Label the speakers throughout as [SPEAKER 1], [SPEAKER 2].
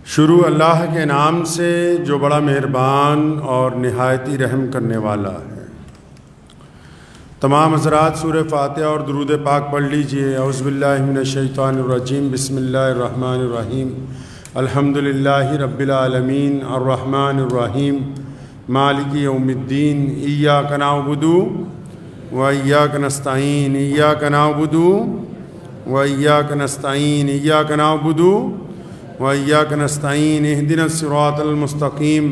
[SPEAKER 1] شروع اللہ کے نام سے جو بڑا مہربان اور نہایتی رحم کرنے والا ہے۔ تمام حضرات سورہ فاتحہ اور درود پاک پڑھ لیجئے۔ اعوذ باللہ من الشیطان الرجیم، بسم اللہ الرحمن الرحیم۔ الحمدللہ رب العالمین، الرحمن الرحیم، مالک یوم الدین، ایاک نعبد و ایاک نستعین، ایاک نعبد و ایاک نستعین، ایاک نعبد وَإِيَّاكَ نَسْتَعِينُ اهْدِنَا الصِّرَاطَ الْمُسْتَقِيمَ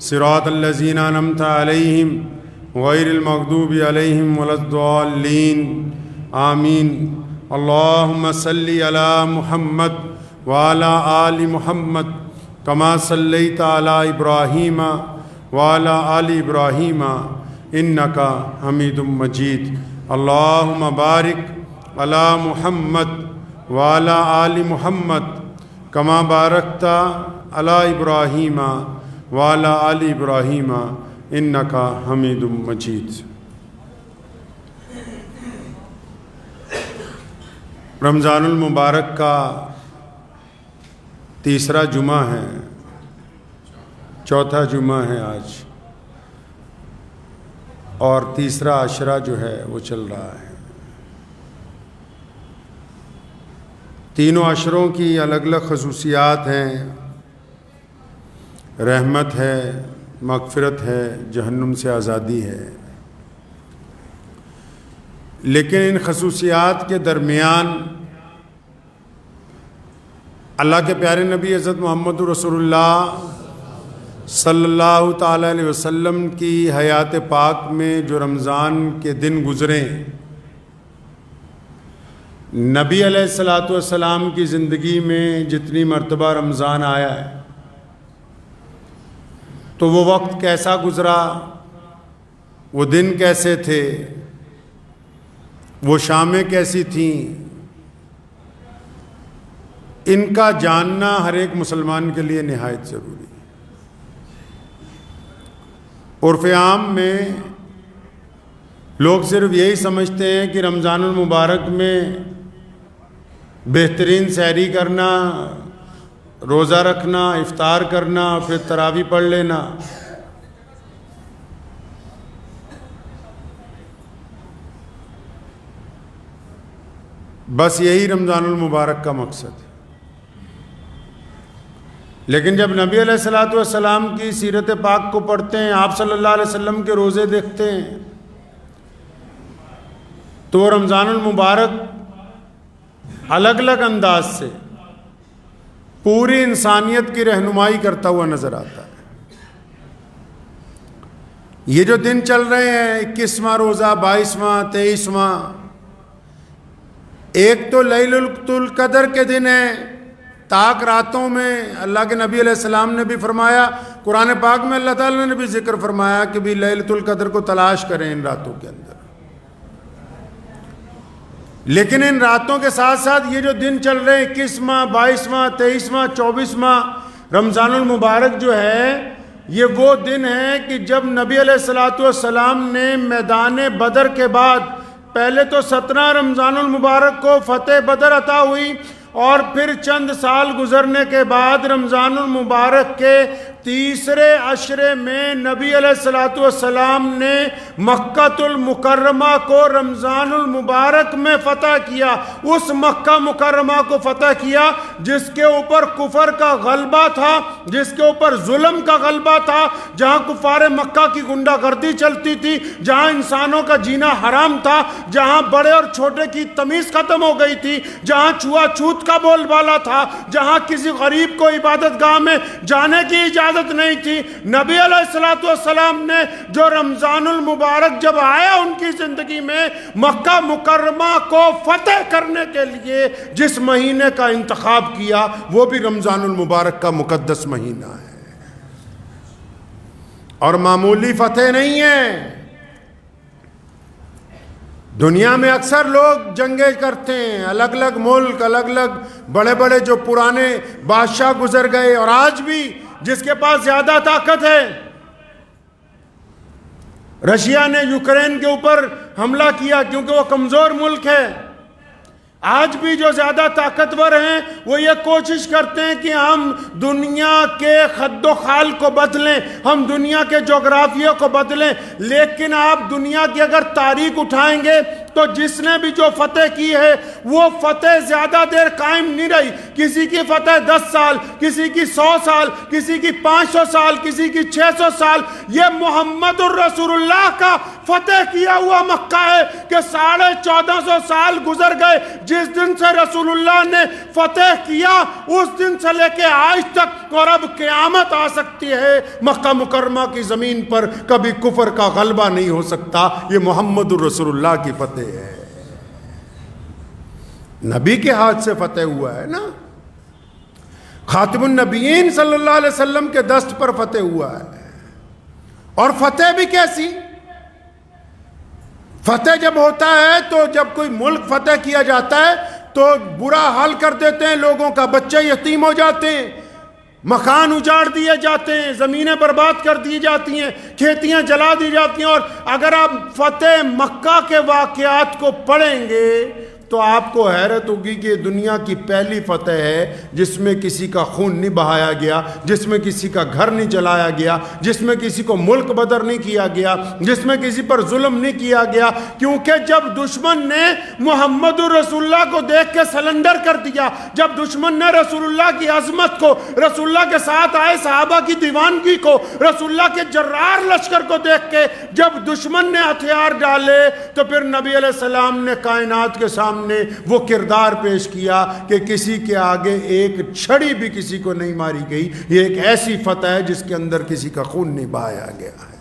[SPEAKER 1] صِرَاطَ الَّذِينَ أَنْعَمْتَ عَلَيْهِمْ غَيْرِ الْمَغْضُوبِ عَلَيْهِمْ وَلَا الضَّالِّينَ آمین۔ اللہم صلی علی محمد وعلی آل محمد کما صلیت علی ابراہیم وعلی آل ابراہیم انکا حمید مجید۔ اللہم بارک علی محمد وعلی آل محمد کما بارکت علی ابراہیم وعلی آل ابراہیم انکا حمید مجید۔ رمضان المبارک کا تیسرا جمعہ ہے، چوتھا جمعہ ہے آج، اور تیسرا عشرہ جو ہے وہ چل رہا ہے۔ تینوں عشروں کی الگ الگ خصوصیات ہیں، رحمت ہے، مغفرت ہے، جہنم سے آزادی ہے، لیکن ان خصوصیات کے درمیان اللہ کے پیارے نبی حضرت محمد رسول اللہ صلی اللہ تعالیٰ علیہ وسلم کی حیات پاک میں جو رمضان کے دن گزرے، نبی علیہ الصلوۃ والسلام کی زندگی میں جتنی مرتبہ رمضان آیا ہے تو وہ وقت کیسا گزرا، وہ دن کیسے تھے، وہ شامیں کیسی تھیں، ان کا جاننا ہر ایک مسلمان کے لیے نہایت ضروری ہے۔ عرف عام میں لوگ صرف یہی سمجھتے ہیں کہ رمضان المبارک میں بہترین سحری کرنا، روزہ رکھنا، افطار کرنا، پھر تراویح پڑھ لینا۔ بس یہی رمضان المبارک کا مقصد ہے۔ لیکن جب نبی علیہ الصلوۃ والسلام کی سیرت پاک کو پڑھتے ہیں، آپ صلی اللہ علیہ وسلم کے روزے دیکھتے ہیں، تو وہ رمضان المبارک الگ الگ انداز سے پوری انسانیت کی رہنمائی کرتا ہوا نظر آتا ہے۔ یہ جو دن چل رہے ہیں، 21واں روزہ، 22واں، 23واں، ایک تو لیلۃ القدر کے دن ہے، تاک راتوں میں اللہ کے نبی علیہ السلام نے بھی فرمایا، قرآن پاک میں اللہ تعالیٰ نے بھی ذکر فرمایا کہ بھی لیلۃ القدر کو تلاش کریں ان راتوں کے اندر۔ لیکن ان راتوں کے ساتھ ساتھ یہ جو دن چل رہے ہیں، 21واں، 22واں، 23واں، 24واں رمضان المبارک جو ہے، یہ وہ دن ہے کہ جب نبی علیہ الصلوۃ والسلام نے میدان بدر کے بعد پہلے تو 17 رمضان المبارک کو فتح بدر عطا ہوئی، اور پھر چند سال گزرنے کے بعد رمضان المبارک کے تیسرے عشرے میں نبی علیہ الصلوۃ والسلام نے مکہ المکرمہ کو رمضان المبارک میں فتح کیا۔ اس مکہ مکرمہ کو فتح کیا جس کے اوپر کفر کا غلبہ تھا، جس کے اوپر ظلم کا غلبہ تھا، جہاں کفار مکہ کی گنڈا گردی چلتی تھی، جہاں انسانوں کا جینا حرام تھا، جہاں بڑے اور چھوٹے کی تمیز ختم ہو گئی تھی، جہاں چھوا چھوت کا بول بالا تھا، جہاں کسی غریب کو عبادت گاہ میں جانے کی اجازت نہیں تھی۔ نبی علیہ الصلوۃ والسلام نے جو رمضان المبارک جب آیا ان کی زندگی میں، مکہ مکرمہ کو فتح کرنے کے لیے جس مہینے کا انتخاب کیا وہ بھی رمضان المبارک کا مقدس مہینہ ہے، اور معمولی فتح نہیں ہے۔ دنیا میں اکثر لوگ جنگیں کرتے ہیں، الگ الگ ملک، الگ الگ بڑے بڑے جو پرانے بادشاہ گزر گئے، اور آج بھی جس کے پاس زیادہ طاقت ہے، رشیا نے یوکرین کے اوپر حملہ کیا کیونکہ وہ کمزور ملک ہے، آج بھی جو زیادہ طاقتور ہیں وہ یہ کوشش کرتے ہیں کہ ہم دنیا کے خد و خال کو بدلیں، ہم دنیا کے جغرافیہ کو بدلیں، لیکن آپ دنیا کی اگر تاریخ اٹھائیں گے تو جس نے بھی جو فتح کی ہے وہ فتح زیادہ دیر قائم نہیں رہی. کسی کی فتح 10 سال، کسی کی 100 سال، کسی کی 500 سال، کسی کی 600 سال. یہ محمد الرسول اللہ کا فتح کیا ہوا مکہ ہے کہ 1450 سال گزر گئے. جس دن سے رسول اللہ نے فتح کیا اس دن سے لے کے آج تک، اور اب قیامت آ سکتی ہے، مکہ مکرمہ کی زمین پر کبھی کفر کا غلبہ نہیں ہو سکتا. یہ محمد الرسول اللہ کی فتح ہے، نبی کے ہاتھ سے فتح ہوا ہے نا. خاتم النبیین صلی اللہ علیہ وسلم کے دست پر فتح ہوا ہے. اور فتح بھی کیسی؟ فتح جب ہوتا ہے تو جب کوئی ملک فتح کیا جاتا ہے تو برا حال کر دیتے ہیں لوگوں کا، بچے یتیم ہو جاتے ہیں، مکان اجاڑ دیے جاتے ہیں، زمینیں برباد کر دی جاتی ہیں، کھیتیاں جلا دی جاتی ہیں. اور اگر آپ فتح مکہ کے واقعات کو پڑھیں گے تو آپ کو حیرت ہوگی کہ یہ دنیا کی پہلی فتح ہے جس میں کسی کا خون نہیں بہایا گیا، جس میں کسی کا گھر نہیں جلایا گیا، جس میں کسی کو ملک بدر نہیں کیا گیا، جس میں کسی پر ظلم نہیں کیا گیا. کیونکہ جب دشمن نے محمد الرسول اللہ کو دیکھ کے سلنڈر کر دیا، جب دشمن نے رسول اللہ کی عظمت کو، رسول اللہ کے ساتھ آئے صحابہ کی دیوانگی کو، رسول اللہ کے جرار لشکر کو دیکھ کے جب دشمن نے ہتھیار ڈالے تو پھر نبی علیہ السلام نے کائنات کے سامنے وہ کردار پیش کیا کہ کسی کے آگے ایک چھڑی بھی کسی کو نہیں ماری گئی. یہ ایک ایسی فتح ہے جس کے اندر کسی کا خون نہیں بہایا گیا ہے.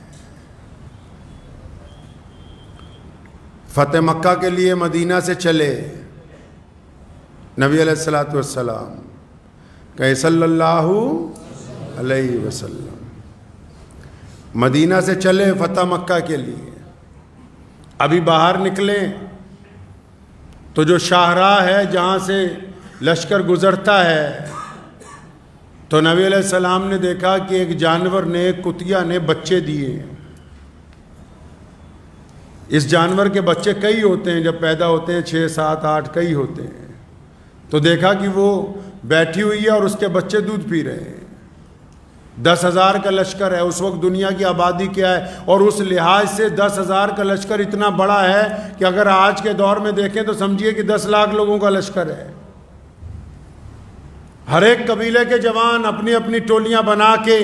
[SPEAKER 1] فتح مکہ کے لیے مدینہ سے چلے نبی علیہ السلام کہ صلی اللہ علیہ وسلم مدینہ سے چلے فتح مکہ کے لیے. ابھی باہر نکلے تو جو شاہراہ ہے جہاں سے لشکر گزرتا ہے تو نبی علیہ السلام نے دیکھا کہ ایک جانور نے، ایک کتیا نے بچے دیے. اس جانور کے بچے کئی ہوتے ہیں، جب پیدا ہوتے ہیں 6 7 8 کئی ہوتے ہیں. تو دیکھا کہ وہ بیٹھی ہوئی ہے اور اس کے بچے دودھ پی رہے ہیں. 10,000 کا لشکر ہے. اس وقت دنیا کی آبادی کیا ہے، اور اس لحاظ سے 10,000 کا لشکر اتنا بڑا ہے کہ اگر آج کے دور میں دیکھیں تو سمجھیے کہ 10 لاکھ لوگوں کا لشکر ہے. ہر ایک قبیلے کے جوان اپنی اپنی ٹولیاں بنا کے.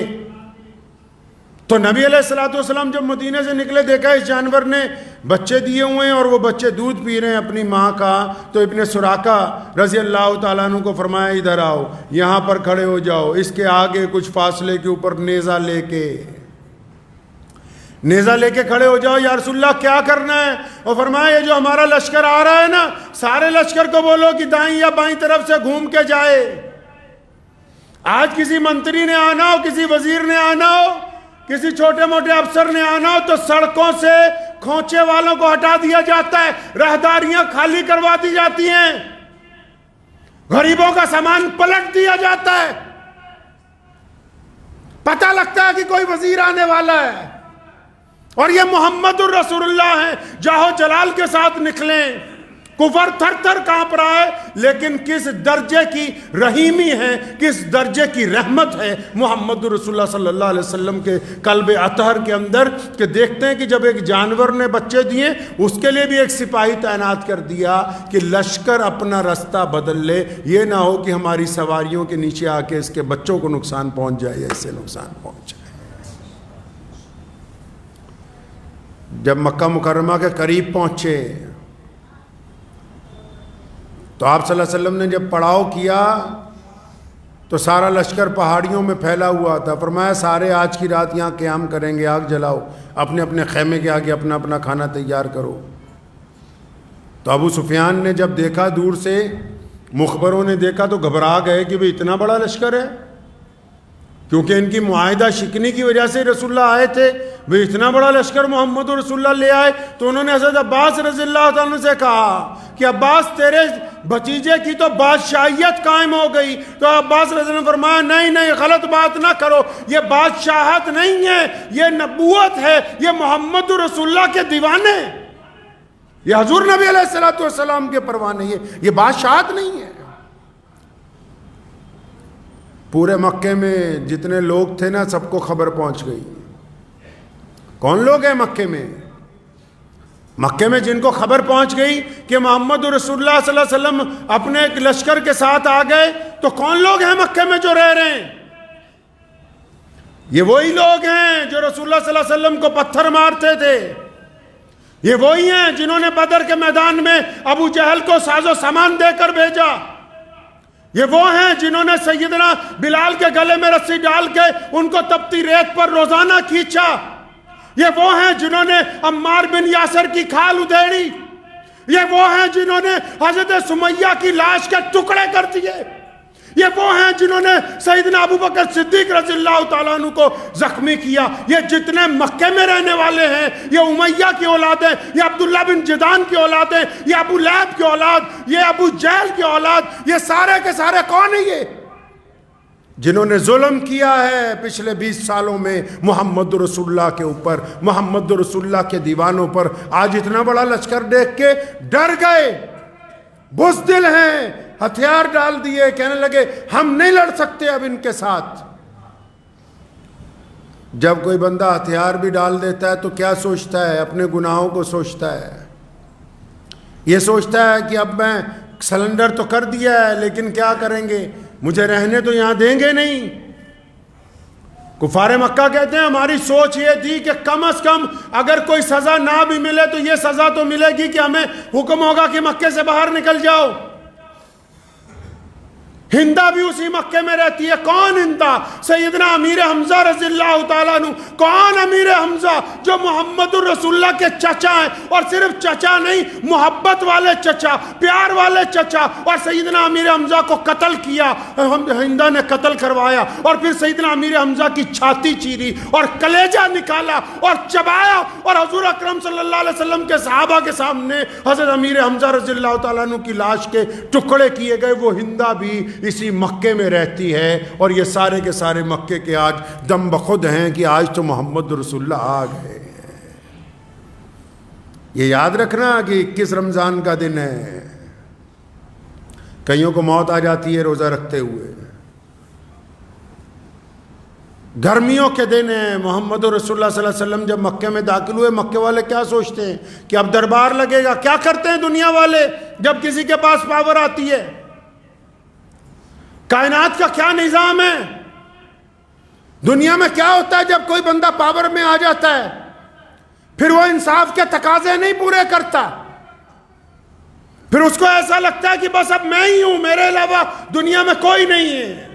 [SPEAKER 1] تو نبی علیہ السلام جب مدینے سے نکلے دیکھا اس جانور نے بچے دیے ہوئے ہیں اور وہ بچے دودھ پی رہے ہیں اپنی ماں کا. تو ابن سراقہ رضی اللہ تعالیٰ عنہ کو فرمایا ادھر آؤ، یہاں پر کھڑے ہو جاؤ. اس کے آگے کچھ فاصلے کے اوپر نیزہ لے کے کھڑے ہو جاؤ. یا رسول اللہ کیا کرنا ہے؟ اور فرمایا یہ جو ہمارا لشکر آ رہا ہے نا، سارے لشکر کو بولو کہ دائیں یا بائیں طرف سے گھوم کے جائے. آج کسی منتری نے آنا ہو، کسی وزیر نے آنا ہو، کسی چھوٹے موٹے افسر نے آنا ہو تو سڑکوں سے کھونچے والوں کو ہٹا دیا جاتا ہے، راہداریاں خالی کروا دی جاتی ہیں، غریبوں کا سامان پلٹ دیا جاتا ہے. پتہ لگتا ہے کہ کوئی وزیر آنے والا ہے. اور یہ محمد الرسول اللہ ہیں، جاہو جلال کے ساتھ نکلیں. کفر تھر تھر کانپ رہا ہے، لیکن کس درجے کی رحیمی ہے، کس درجے کی رحمت ہے محمد رسول اللہ صلی اللہ علیہ وسلم کے قلب اطہر کے اندر، کہ دیکھتے ہیں کہ جب ایک جانور نے بچے دیے اس کے لیے بھی ایک سپاہی تعینات کر دیا کہ لشکر اپنا رستہ بدل لے. یہ نہ ہو کہ ہماری سواریوں کے نیچے آ کے اس کے بچوں کو نقصان پہنچ جائے یا اس سے نقصان پہنچ جائے. جب مکہ مکرمہ کے قریب پہنچے تو آپ صلی اللہ علیہ وسلم نے جب پڑاؤ کیا تو سارا لشکر پہاڑیوں میں پھیلا ہوا تھا. فرمایا سارے آج کی رات یہاں قیام کریں گے، آگ جلاؤ، اپنے اپنے خیمے کے آگے اپنا اپنا کھانا تیار کرو. تو ابو سفیان نے جب دیکھا دور سے، مخبروں نے دیکھا تو گھبرا گئے کہ بھئی اتنا بڑا لشکر ہے، کیونکہ ان کی معاہدہ شکنی کی وجہ سے رسول اللہ آئے تھے. بھئی اتنا بڑا لشکر محمد رسول اللہ لے آئے. تو انہوں نے حضرت عباس رضی اللہ تعالیٰ عنہ سے کہا کہ عباس تیرے بھتیجے کی تو بادشاہیت قائم ہو گئی. تو عباس رضی اللہ عنہ نے فرمایا نہیں غلط بات نہ کرو، یہ بادشاہت نہیں ہے، یہ نبوت ہے، یہ محمد رسول اللہ کے دیوانے. یہ حضور نبی علیہ السلام کے پروان ہے، یہ بادشاہت نہیں ہے۔ پورے مکے میں جتنے لوگ تھے نا سب کو خبر پہنچ گئی۔ کون لوگ ہیں مکے میں؟ مکے میں جن کو خبر پہنچ گئی کہ محمد رسول اللہ صلی اللہ علیہ وسلم اپنے ایک لشکر کے ساتھ آ گئے، تو کون لوگ ہیں مکے میں جو رہ رہے ہیں؟ یہ وہی لوگ ہیں جو رسول اللہ صلی اللہ علیہ وسلم کو پتھر مارتے تھے، یہ وہی ہیں جنہوں نے بدر کے میدان میں ابو جہل کو ساز و سامان دے کر بھیجا، یہ وہ ہیں جنہوں نے سیدنا بلال کے گلے میں رسی ڈال کے ان کو تپتی ریت پر روزانہ کھینچا، یہ وہ ہیں جنہوں نے عمار بن یاسر کی کھال ادھیڑی، یہ وہ ہیں جنہوں نے حضرت سمیہ کی لاش کے ٹکڑے کر دیے، یہ وہ ہیں جنہوں نے سیدنا ابو بکر صدیق رضی اللہ تعالیٰ عنہ کو زخمی کیا۔ یہ جتنے مکے میں رہنے والے ہیں، یہ امیہ کی اولاد ہیں، یہ عبداللہ بن جدان کی اولاد ہیں، یہ ابو لہب کی اولاد، یہ ابو جہل کی اولاد، یہ سارے کے سارے کون ہیں؟ یہ جنہوں نے ظلم کیا ہے پچھلے 20 سالوں میں محمد رسول اللہ کے اوپر، محمد رسول اللہ کے دیوانوں پر، آج اتنا بڑا لشکر دیکھ کے ڈر گئے، بزدل ہیں، ہتھیار ڈال دیے، کہنے لگے ہم نہیں لڑ سکتے اب ان کے ساتھ۔ جب کوئی بندہ ہتھیار بھی ڈال دیتا ہے تو کیا سوچتا ہے؟ اپنے گناہوں کو سوچتا ہے، یہ سوچتا ہے کہ اب میں سلنڈر تو کر دیا ہے لیکن کیا کریں گے، مجھے رہنے تو یہاں دیں گے نہیں۔ کفار مکہ کہتے ہیں ہماری سوچ یہ تھی کہ کم از کم اگر کوئی سزا نہ بھی ملے تو یہ سزا تو ملے گی کہ ہمیں حکم ہوگا کہ مکے سے باہر نکل جاؤ۔ ہندہ بھی اسی مکے میں رہتی ہے۔ کون ہندہ؟ سیدنا امیر حمزہ رضی اللہ تعالیٰ عنہ۔ کون امیر حمزہ؟ جو محمد الرسول اللہ کے چچا ہیں، اور صرف چچا نہیں، محبت والے چچا، پیار والے چچا، اور سیدنا امیر حمزہ کو قتل کیا، ہندہ نے قتل کروایا، اور پھر سیدنا امیر حمزہ کی چھاتی چیری اور کلیجہ نکالا اور چبایا، اور حضور اکرم صلی اللہ علیہ وسلم کے صحابہ کے سامنے حضرت امیر حمزہ رضی اللہ تعالیٰ عنہ کی لاش کے ٹکڑے کیے گئے۔ وہ ہندہ بھی اسی مکے میں رہتی ہے، اور یہ سارے کے سارے مکے کے آج دم بخود ہیں کہ آج تو محمد رسول اللہ آ گئے۔ یہ یاد رکھنا کہ 21 رمضان کا دن ہے، کئیوں کو موت آ جاتی ہے روزہ رکھتے ہوئے، گرمیوں کے دن ہیں۔ محمد رسول اللہ صلی اللہ علیہ وسلم جب مکے میں داخل ہوئے، مکے والے کیا سوچتے ہیں کہ اب دربار لگے گا؟ کیا کرتے ہیں دنیا والے جب کسی کے پاس پاور آتی ہے؟ کائنات کا کیا نظام ہے؟ دنیا میں کیا ہوتا ہے جب کوئی بندہ پاور میں آ جاتا ہے؟ پھر وہ انصاف کے تقاضے نہیں پورے کرتا، پھر اس کو ایسا لگتا ہے کہ بس اب میں ہی ہوں، میرے علاوہ دنیا میں کوئی نہیں ہے۔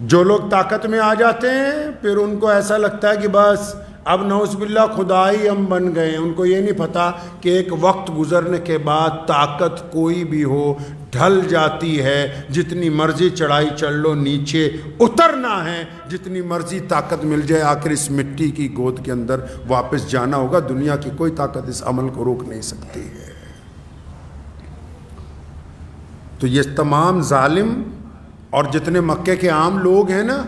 [SPEAKER 1] جو لوگ طاقت میں آ جاتے ہیں پھر ان کو ایسا لگتا ہے کہ بس اب نعوذ باللہ خدا ہی ہم بن گئے ہیں۔ ان کو یہ نہیں پتا کہ ایک وقت گزرنے کے بعد طاقت کوئی بھی ہو ڈھل جاتی ہے، جتنی مرضی چڑھائی چڑھ لو نیچے اترنا ہے، جتنی مرضی طاقت مل جائے آخر اس مٹی کی گود کے اندر واپس جانا ہوگا۔ دنیا کی کوئی طاقت اس عمل کو روک نہیں سکتی ہے۔ تو یہ تمام ظالم اور جتنے مکے کے عام لوگ ہیں نا،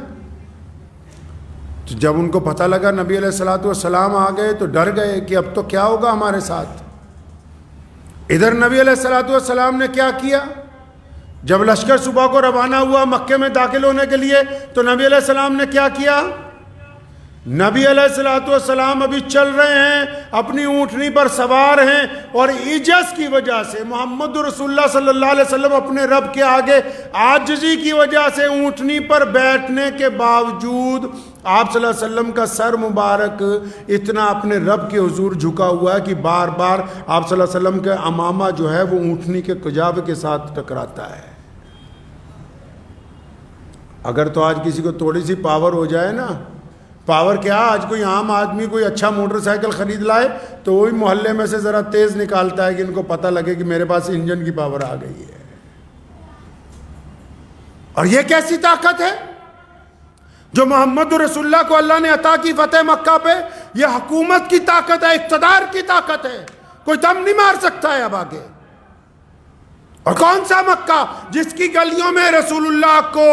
[SPEAKER 1] تو جب ان کو پتہ لگا نبی علیہ السلام آ گئے تو ڈر گئے کہ اب تو کیا ہوگا ہمارے ساتھ۔ ادھر نبی علیہ السلام نے کیا کیا؟ جب لشکر صبح کو روانہ ہوا مکے میں داخل ہونے کے لیے تو نبی علیہ السلام نے کیا کیا؟ نبی علیہ السلام ابھی چل رہے ہیں، اپنی اونٹنی پر سوار ہیں، اور عجز کی وجہ سے محمد رسول اللہ صلی اللہ علیہ وسلم اپنے رب کے آگے عاجزی کی وجہ سے اونٹنی پر بیٹھنے کے باوجود آپ صلی اللہ علیہ وسلم کا سر مبارک اتنا اپنے رب کے حضور جھکا ہوا ہے کہ بار بار آپ صلی اللہ علیہ وسلم کے امامہ جو ہے وہ اونٹنی کے کجاوے کے ساتھ ٹکراتا ہے۔ اگر تو آج کسی کو تھوڑی سی پاور ہو جائے نا، پاور کیا، آج کوئی عام آدمی کوئی اچھا موٹر سائیکل خرید لائے تو وہی محلے میں سے ذرا تیز نکالتا ہے کہ ان کو پتہ لگے کہ میرے پاس انجن کی پاور آ گئی ہے۔ اور یہ کیسی طاقت ہے جو محمد رسول اللہ کو اللہ نے عطا کی فتح مکہ پہ؟ یہ حکومت کی طاقت ہے، اقتدار کی طاقت ہے، کوئی دم نہیں مار سکتا ہے اب آگے۔ اور کون سا مکہ جس کی گلیوں میں رسول اللہ کو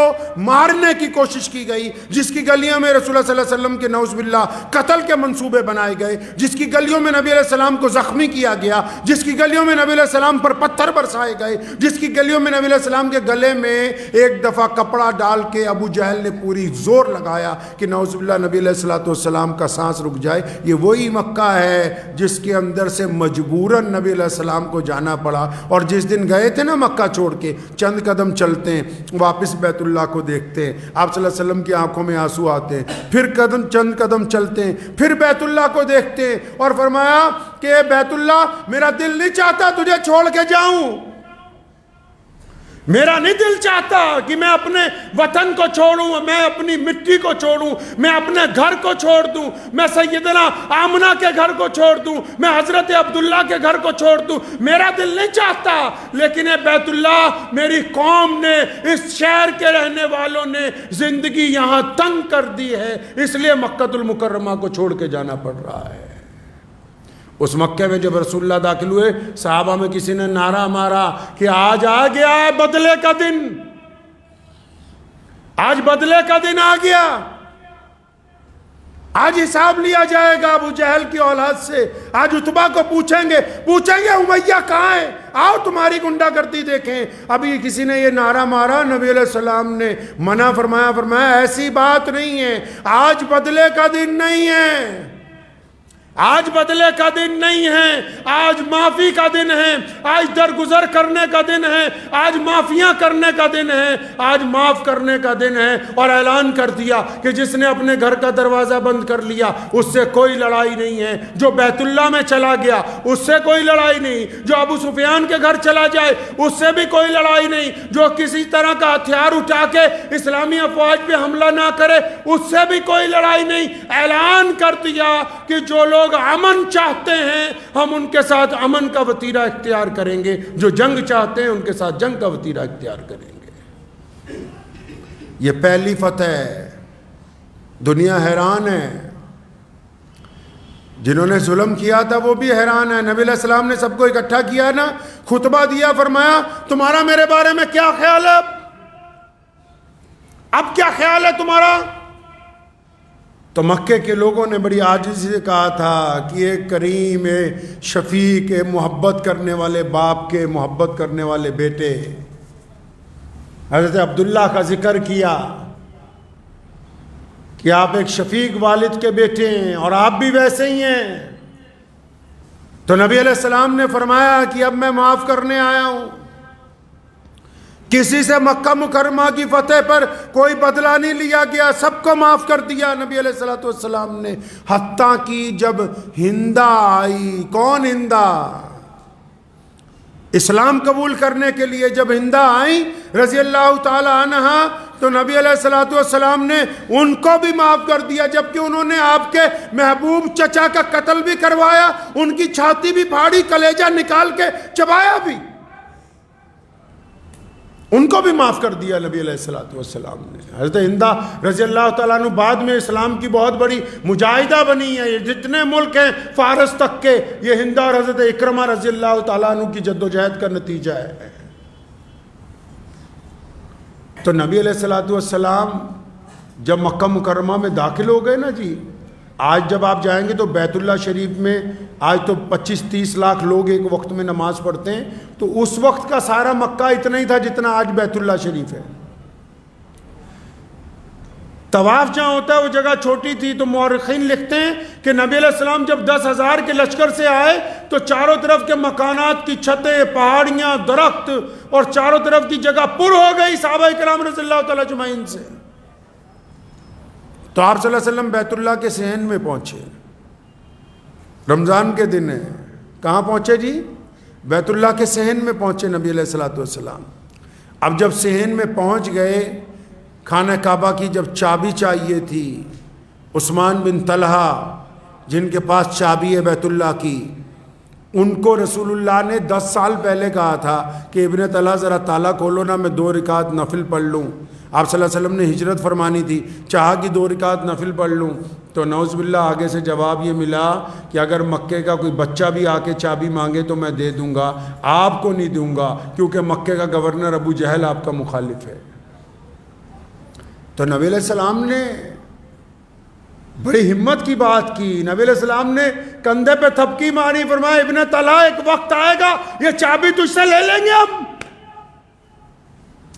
[SPEAKER 1] مارنے کی کوشش کی گئی، جس کی گلیوں میں رسول اللہ صلی اللہ علیہ وسلم کے نعوذ باللہ قتل کے منصوبے بنائے گئے، جس کی گلیوں میں نبی علیہ السلام کو زخمی کیا گیا، جس کی گلیوں میں نبی علیہ السلام پر پتھر برسائے گئے، جس کی گلیوں میں نبی علیہ السلام کے گلے میں ایک دفعہ کپڑا ڈال کے ابو جہل نے پوری زور لگایا کہ نعوذ باللہ نبی علیہ السلام کا سانس رک جائے، یہ وہی مکہ ہے جس کے اندر سے مجبوراً نبی علیہ السلام کو جانا پڑا۔ اور جس دن گئے تھے نا مکہ چھوڑ کے، چند قدم چلتے ہیں، واپس بیت اللہ کو دیکھتے ہیں، آپ صلی اللہ علیہ وسلم کی آنکھوں میں آنسو آتے ہیں، پھر چند قدم چلتے ہیں، پھر بیت اللہ کو دیکھتے ہیں اور فرمایا کہ اے بیت اللہ، میرا دل نہیں چاہتا تجھے چھوڑ کے جاؤں، میرا نہیں دل چاہتا کہ میں اپنے وطن کو چھوڑوں، میں اپنی مٹی کو چھوڑوں، میں اپنے گھر کو چھوڑ دوں، میں سیدنا آمنہ کے گھر کو چھوڑ دوں، میں حضرت عبداللہ کے گھر کو چھوڑ دوں، میرا دل نہیں چاہتا، لیکن اے بیت اللہ، میری قوم نے، اس شہر کے رہنے والوں نے زندگی یہاں تنگ کر دی ہے، اس لیے مکہ المکرمہ کو چھوڑ کے جانا پڑ رہا ہے۔ اس مکہ میں جب رسول اللہ داخل ہوئے، صحابہ میں کسی نے نعرہ مارا کہ آج آ گیا ہے بدلے کا دن، آج بدلے کا دن آ گیا، آج حساب لیا جائے گا ابو جہل کی اولاد سے، آج عتبہ کو پوچھیں گے امیہ کہاں ہے، آؤ تمہاری گنڈا گردی دیکھیں۔ ابھی کسی نے یہ نعرہ مارا، نبی علیہ السلام نے منع فرمایا ایسی بات نہیں ہے، آج بدلے کا دن نہیں ہے، آج بدلے کا دن نہیں ہے، آج معافی کا دن ہے، آج درگزر کرنے کا دن ہے، آج معافیاں کرنے کا دن ہے، آج معاف کرنے کا دن ہے۔ اور اعلان کر دیا کہ جس نے اپنے گھر کا دروازہ بند کر لیا اس سے کوئی لڑائی نہیں ہے، جو بیت اللہ میں چلا گیا اس سے کوئی لڑائی نہیں، جو ابو سفیان کے گھر چلا جائے اس سے بھی کوئی لڑائی نہیں، جو کسی طرح کا ہتھیار اٹھا کے اسلامی افواج پہ حملہ نہ کرے اس سے بھی کوئی لڑائی نہیں۔ اعلان کر دیا کہ جو لوگ امن چاہتے ہیں ہم ان کے ساتھ امن کا وتیرہ اختیار کریں گے، جو جنگ چاہتے ہیں ان کے ساتھ جنگ کا وتیرہ اختیار کریں گے۔ یہ پہلی فتح ہے، دنیا حیران ہے، جنہوں نے ظلم کیا تھا وہ بھی حیران ہے۔ نبی علیہ السلام نے سب کو اکٹھا کیا نا، خطبہ دیا، فرمایا تمہارا میرے بارے میں کیا خیال ہے، اب کیا خیال ہے تمہارا؟ تو مکے کے لوگوں نے بڑی عاجزی سے کہا تھا کہ ایک کریم، ایک شفیق، ایک محبت کرنے والے باپ کے محبت کرنے والے بیٹے، حضرت عبداللہ کا ذکر کیا کہ آپ ایک شفیق والد کے بیٹے ہیں اور آپ بھی ویسے ہی ہیں۔ تو نبی علیہ السلام نے فرمایا کہ اب میں معاف کرنے آیا ہوں، کسی سے مکہ مکرمہ کی فتح پر کوئی بدلہ نہیں لیا گیا، سب کو معاف کر دیا نبی علیہ السلام نے۔ حتیٰ کہ جب ہندہ آئی، کون ہندہ؟ اسلام قبول کرنے کے لیے جب ہندہ آئیں رضی اللہ تعالی عنہ، تو نبی علیہ السلام نے ان کو بھی معاف کر دیا، جبکہ انہوں نے آپ کے محبوب چچا کا قتل بھی کروایا، ان کی چھاتی بھی پھاڑی، کلیجہ نکال کے چبایا بھی، ان کو بھی معاف کر دیا نبی علیہ السلام نے۔ حضرت ہندہ رضی اللہ تعالیٰ عنہ بعد میں اسلام کی بہت بڑی مجاہدہ بنی ہے، یہ جتنے ملک ہیں فارس تک کے، یہ ہندہ اور حضرت اکرمہ رضی اللہ تعالیٰ عنہ کی جد و جہد کا نتیجہ ہے۔ تو نبی علیہ السلام جب مکہ مکرمہ میں داخل ہو گئے نا جی، آج جب آپ جائیں گے تو بیت اللہ شریف میں آج تو 25-30 لاکھ لوگ ایک وقت میں نماز پڑھتے ہیں، تو اس وقت کا سارا مکہ اتنا ہی تھا جتنا آج بیت اللہ شریف ہے۔ طواف جہاں ہوتا ہے وہ جگہ چھوٹی تھی، تو مورخین لکھتے ہیں کہ نبی علیہ السلام جب 10,000 کے لشکر سے آئے تو چاروں طرف کے مکانات کی چھتیں، پہاڑیاں، درخت اور چاروں طرف کی جگہ پر ہو گئی صحابہ کرام رضی اللہ تعالیٰ اجمعین سے۔ تو آپ صلی اللہ علیہ وسلم بیت اللہ کے صحن میں پہنچے، رمضان کے دن ہے، کہاں پہنچے جی؟ بیت اللہ کے صحن میں پہنچے نبی علیہ السلام۔ اب جب صحن میں پہنچ گئے، خانہ کعبہ کی جب چابی چاہیے تھی، عثمان بن طلحہ جن کے پاس چابی ہے بیت اللہ کی، ان کو رسول اللہ نے 10 سال پہلے کہا تھا کہ ابن طلحہ ذرا تالا کھولو نا، میں 2 رکعت نفل پڑھ لوں۔ آپ صلی اللہ علیہ وسلم نے ہجرت فرمانی تھی، چاہا کہ 2 رکعت نفل پڑھ لوں، تو نعوذ باللہ آگے سے جواب یہ ملا کہ اگر مکے کا کوئی بچہ بھی آ کے چابی مانگے تو میں دے دوں گا، آپ کو نہیں دوں گا، کیونکہ مکے کا گورنر ابو جہل آپ کا مخالف ہے۔ تو نبی علیہ السلام نے بڑی ہمت کی بات کی، نبی علیہ السلام نے کندھے پہ تھپکی ماری، فرمایا ابن طلحہ ایک وقت آئے گا یہ چابی تجھ سے لے لیں گے ہم۔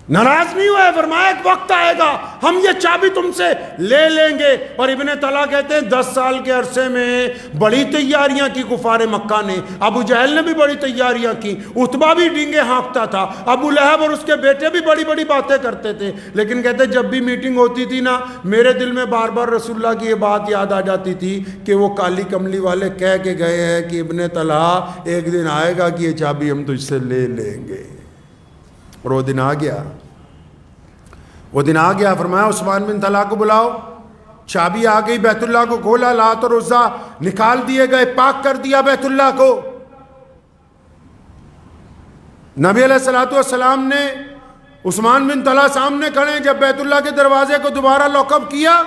[SPEAKER 1] ناراض نہیں ہوئے، فرمایا ایک وقت آئے گا ہم یہ چابی تم سے لے لیں گے۔ اور ابن طلحہ کہتے ہیں 10 سال کے عرصے میں بڑی تیاریاں کی کفار مکہ نے، ابو جہل نے بھی بڑی تیاریاں کی، عتبہ بھی ڈینگے ہانکتا تھا، ابو لہب اور اس کے بیٹے بھی بڑی بڑی باتیں کرتے تھے، لیکن کہتے جب بھی میٹنگ ہوتی تھی نا میرے دل میں بار بار رسول اللہ کی یہ بات یاد آ جاتی تھی کہ وہ کالی کملی والے کہہ کے گئے ہیں کہ ابن طلحہ ایک دن آئے گا کہ یہ چابی ہم تجھ سے لے لیں گے۔ اور وہ دن آ گیا، وہ دن آ گیا۔ فرمایا عثمان بن طلحہ کو بلاؤ، چابی آ گئی، بیت اللہ کو کھولا، لات اور عزا نکال دیے گئے، پاک کر دیا بیت اللہ کو۔ نبی علیہ السلام نے عثمان بن طلحہ سامنے کھڑے، جب بیت اللہ کے دروازے کو دوبارہ لاک اپ کیا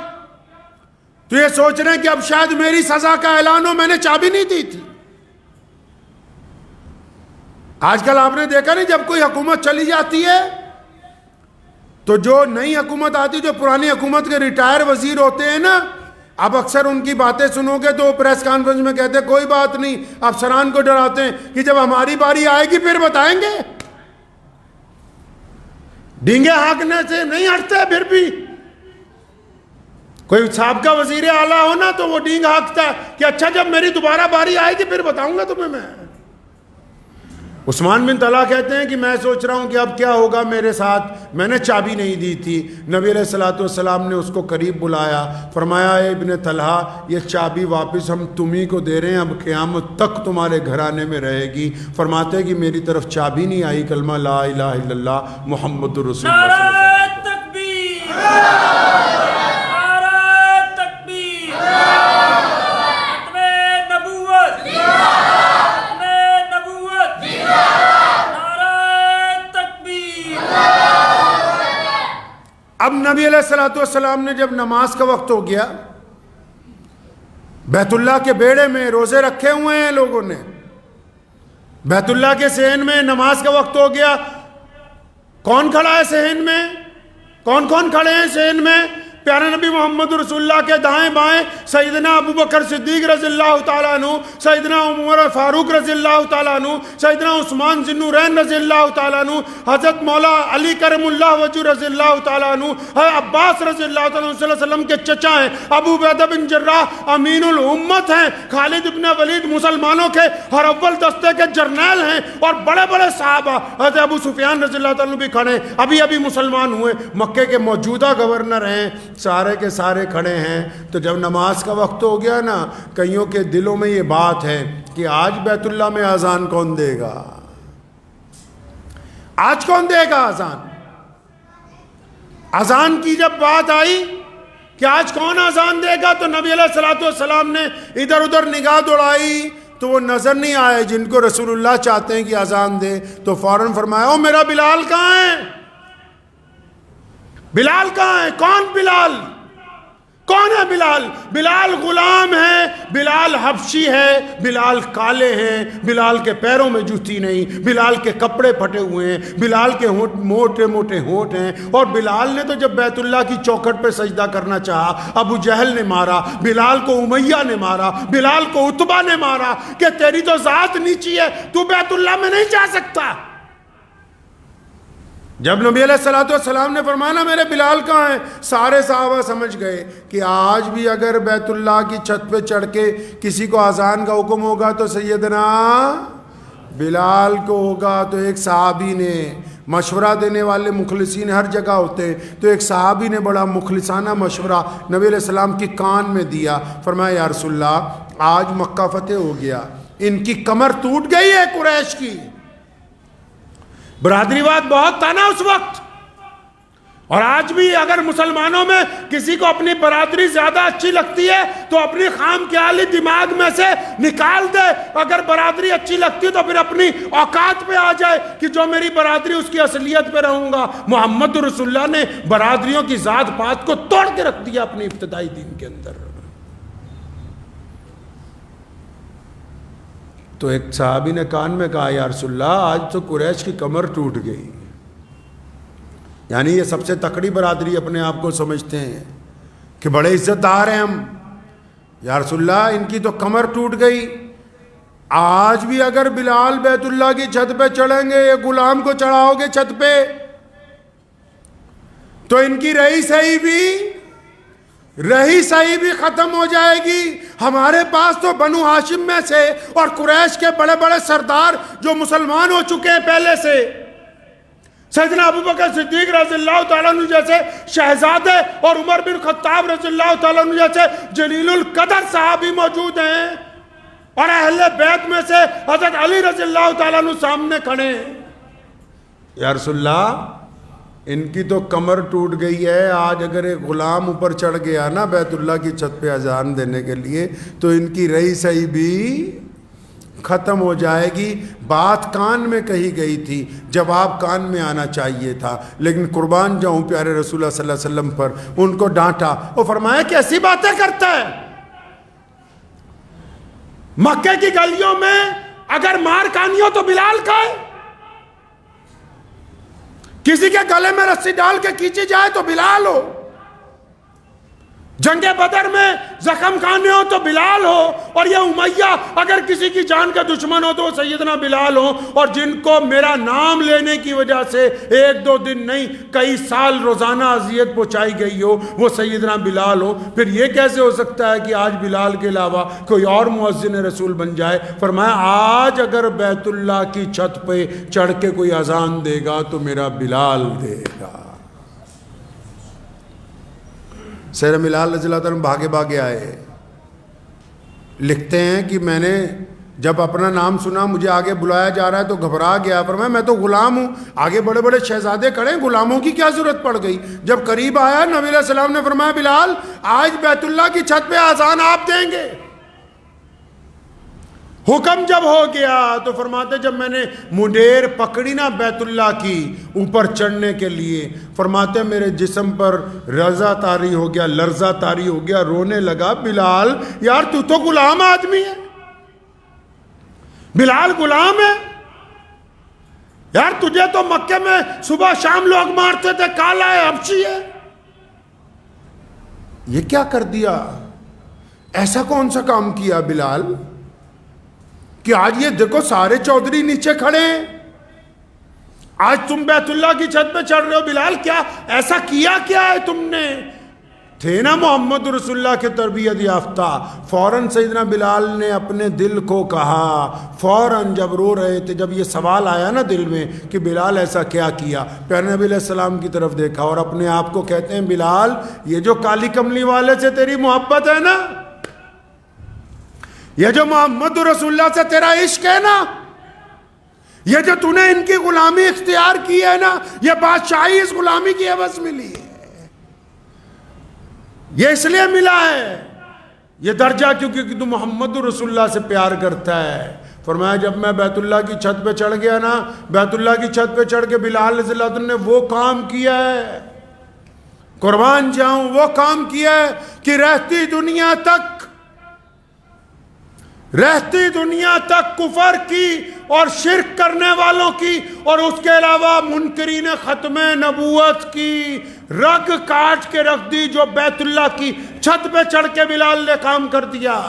[SPEAKER 1] تو یہ سوچ رہے ہیں کہ اب شاید میری سزا کا اعلان ہو، میں نے چابی نہیں دی تھی۔ آج کل آپ نے دیکھا نہیں جب کوئی حکومت چلی جاتی ہے تو جو نئی حکومت آتی، جو پرانی حکومت کے ریٹائر وزیر ہوتے ہیں نا، اب اکثر ان کی باتیں سنو گے تو پریس کانفرنس میں کہتے ہیں کوئی بات نہیں، افسران کو ڈراتے ہیں کہ جب ہماری باری آئے گی پھر بتائیں گے۔ ڈینگے ہانکنے سے نہیں ہٹتے، پھر بھی کوئی سابقہ وزیر اعلیٰ ہو نا تو وہ ڈینگ ہانکتا ہے کہ اچھا جب میری دوبارہ باری آئے گی پھر بتاؤں گا تمہیں میں۔ عثمان بن طلحہ کہتے ہیں کہ میں سوچ رہا ہوں کہ اب کیا ہوگا میرے ساتھ، میں نے چابی نہیں دی تھی۔ نبی علیہ السلام نے اس کو قریب بلایا، فرمایا اے ابن طلحہ یہ چابی واپس ہم تمہیں کو دے رہے ہیں، اب قیامت تک تمہارے گھرانے میں رہے گی۔ فرماتے ہیں کہ میری طرف چابی نہیں آئی، کلمہ لا الہ الا اللہ محمد رسول اللہ۔ اب نبی علیہ السلام نے جب نماز کا وقت ہو گیا، بیت اللہ کے بیڑے میں روزے رکھے ہوئے ہیں لوگوں نے، بیت اللہ کے صحن میں نماز کا وقت ہو گیا، کون کھڑا ہے صحن میں؟ کون کون کھڑے ہیں صحن میں؟ پیارے نبی محمد رسول اللہ کے دائیں بائیں سیدنا ابو بکر صدیق رضی اللہ تعالیٰ عنہ، سیدنا عمر فاروق رضی اللہ تعالیٰ عنہ، سیدنا عثمان ذی النورین رضی اللہ تعالیٰ عنہ، حضرت مولا علی کرم اللہ وجہ رضی اللہ تعالیٰ عنہ، عباس رضی اللہ تعالیٰ عنہ صلی اللہ علیہ وسلم کے چچا ہیں، ابو عبیدہ بن جراح امین الامت ہیں، خالد ابن ولید مسلمانوں کے ہر اول دستے کے جرنیل ہیں، اور بڑے بڑے صحابہ، حضرت ابو سفیان رضی اللہ تعالیٰ عنہ بھی کھڑے ہیں، ابھی مسلمان ہوئے، مکے کے موجودہ گورنر ہیں، سارے کے سارے کھڑے ہیں۔ تو جب نماز کا وقت ہو گیا نا، کئیوں کے دلوں میں یہ بات ہے کہ آج بیت اللہ میں اذان کون دے گا، آج کون دے گا اذان۔ اذان کی جب بات آئی کہ آج کون اذان دے گا تو نبی علیہ السلام نے ادھر ادھر نگاہ دوڑائی تو وہ نظر نہیں آئے جن کو رسول اللہ چاہتے ہیں کہ اذان دے، تو فوراً فرمایا او میرا بلال کہاں ہے؟ بلال کہاں ہے؟ کون بلال؟ کون ہے بلال؟ بلال غلام ہے، بلال حبشی ہے، بلال کالے ہیں، بلال کے پیروں میں جوتی نہیں، بلال کے کپڑے پھٹے ہوئے ہیں، بلال کے ہونٹ موٹے موٹے ہونٹ ہیں، اور بلال نے تو جب بیت اللہ کی چوکھٹ پہ سجدہ کرنا چاہا ابو جہل نے مارا، بلال کو امیہ نے مارا، بلال کو عتبہ نے مارا کہ تیری تو ذات نیچی ہے، تو بیت اللہ میں نہیں جا سکتا۔ جب نبی علیہ السلام نے فرمایا میرے بلال کہاں ہیں، سارے صحابہ سمجھ گئے کہ آج بھی اگر بیت اللہ کی چھت پہ چڑھ کے کسی کو اذان کا حکم ہوگا تو سیدنا بلال کو ہوگا۔ تو ایک صحابی نے، مشورہ دینے والے مخلصین ہر جگہ ہوتے ہیں، تو ایک صحابی نے بڑا مخلصانہ مشورہ نبی علیہ السلام کی کان میں دیا، فرمایا یا رسول اللہ آج مکہ فتح ہو گیا، ان کی کمر ٹوٹ گئی ہے قریش کی، برادری واد بہت تھا نا اس وقت، اور آج بھی اگر مسلمانوں میں کسی کو اپنی برادری زیادہ اچھی لگتی ہے تو اپنی خام خیالی دماغ میں سے نکال دے. اگر برادری اچھی لگتی ہے تو پھر اپنی اوقات پہ آ جائے کہ جو میری برادری اس کی اصلیت پہ رہوں گا. محمد رسول اللہ نے برادریوں کی ذات پات کو توڑ کے رکھ دیا اپنی ابتدائی دین کے اندر. تو ایک صحابی نے کان میں کہا یا رسول اللہ آج تو قریش کی کمر ٹوٹ گئی. یعنی یہ سب سے تکڑی برادری اپنے آپ کو سمجھتے ہیں کہ بڑے عزت دار ہیں ہم. یا رسول اللہ ان کی تو کمر ٹوٹ گئی. آج بھی اگر بلال بیت اللہ کی چھت پہ چڑھیں گے, یہ غلام کو چڑھاؤ گے چھت پہ, تو ان کی رہی سہی بھی ختم ہو جائے گی. ہمارے پاس تو بنو ہاشم میں سے اور قریش کے بڑے بڑے سردار جو مسلمان ہو چکے ہیں پہلے سے, سیدنا ابوبکر صدیق رضی اللہ تعالیٰ عنہ جیسے شہزادے اور عمر بن خطاب رضی اللہ تعالیٰ عنہ جیسے جلیل القدر صحابی موجود ہیں, اور اہل بیت میں سے حضرت علی رضی اللہ تعالیٰ عنہ سامنے کھڑے ہیں. یا رسول اللہ ان کی تو کمر ٹوٹ گئی ہے. آج اگر ایک غلام اوپر چڑھ گیا نا بیت اللہ کی چھت پہ اذان دینے کے لیے تو ان کی رہی سہی بھی ختم ہو جائے گی. بات کان میں کہی گئی تھی, جواب کان میں آنا چاہیے تھا, لیکن قربان جاؤں پیارے رسول اللہ صلی اللہ علیہ وسلم پر. ان کو ڈانٹا اور فرمایا کہ ایسی باتیں کرتا ہے. مکے کی گلیوں میں اگر مار کھانی ہو تو بلال کھائے, کسی کے گلے میں رسی ڈال کے کھینچی جائے تو بلال ہو, جنگ بدر میں زخم کھانے ہو تو بلال ہو, اور یہ امیہ اگر کسی کی جان کا دشمن ہو تو وہ سیدنا بلال ہو. اور جن کو میرا نام لینے کی وجہ سے ایک دو دن نہیں کئی سال روزانہ اذیت پہنچائی گئی ہو وہ سیدنا بلال ہو. پھر یہ کیسے ہو سکتا ہے کہ آج بلال کے علاوہ کوئی اور مؤذن رسول بن جائے؟ فرمایا آج اگر بیت اللہ کی چھت پہ چڑھ کے کوئی اذان دے گا تو میرا بلال دے گا. سیدنا بلال رضی اللہ تعالیٰ بھاگے بھاگے آئے. لکھتے ہیں کہ میں نے جب اپنا نام سنا مجھے آگے بلایا جا رہا ہے تو گھبرا گیا. فرمایا میں تو غلام ہوں, آگے بڑے بڑے شہزادے کھڑے ہیں, غلاموں کی کیا ضرورت پڑ گئی. جب قریب آیا نبی علیہ السلام نے فرمایا بلال آج بیت اللہ کی چھت پہ اذان آپ دیں گے. حکم جب ہو گیا تو فرماتے جب میں نے منڈیر پکڑی نا بیت اللہ کی اوپر چڑھنے کے لیے, فرماتے میرے جسم پر رضا طاری ہو گیا, لرزہ طاری ہو گیا, رونے لگا. بلال یار تو غلام آدمی ہے, بلال غلام ہے یار, تجھے تو مکے میں صبح شام لوگ مارتے تھے, کالا ہے, حبشی ہے, یہ کیا کر دیا؟ ایسا کون سا کام کیا بلال کہ آج یہ دیکھو سارے چودھری نیچے کھڑے ہیں, آج تم بیت اللہ کی چھت پہ چڑھ رہے ہو. بلال کیا ایسا کیا ہے تم نے؟ تھے نا محمد رسول اللہ کے تربیت یافتہ. فوراً سیدنا بلال نے اپنے دل کو کہا, فوراً جب رو رہے تھے, جب یہ سوال آیا نا دل میں کہ بلال ایسا کیا کیا, پیارے نبی علیہ السلام کی طرف دیکھا اور اپنے آپ کو کہتے ہیں بلال یہ جو کالی کملی والے سے تیری محبت ہے نا, یہ جو محمد رسول اللہ سے تیرا عشق ہے نا, یہ جو تو نے ان کی غلامی اختیار کی ہے نا, یہ بادشاہی اس غلامی کی عوض ملی ہے, یہ اس لیے ملا ہے یہ درجہ کیونکہ تو محمد رسول اللہ سے پیار کرتا ہے. فرمایا جب میں بیت اللہ کی چھت پہ چڑھ گیا نا, بیت اللہ کی چھت پہ چڑھ کے بلال رضی اللہ عنہ نے وہ کام کیا ہے, قربان جاؤں وہ کام کیا ہے کہ رہتی دنیا تک کفر کی اور شرک کرنے والوں کی اور اس کے علاوہ منکرین ختم نبوت کی رگ کاٹ کے رکھ دی جو بیت اللہ کی چھت پہ چڑھ کے بلال نے کام کر دیا.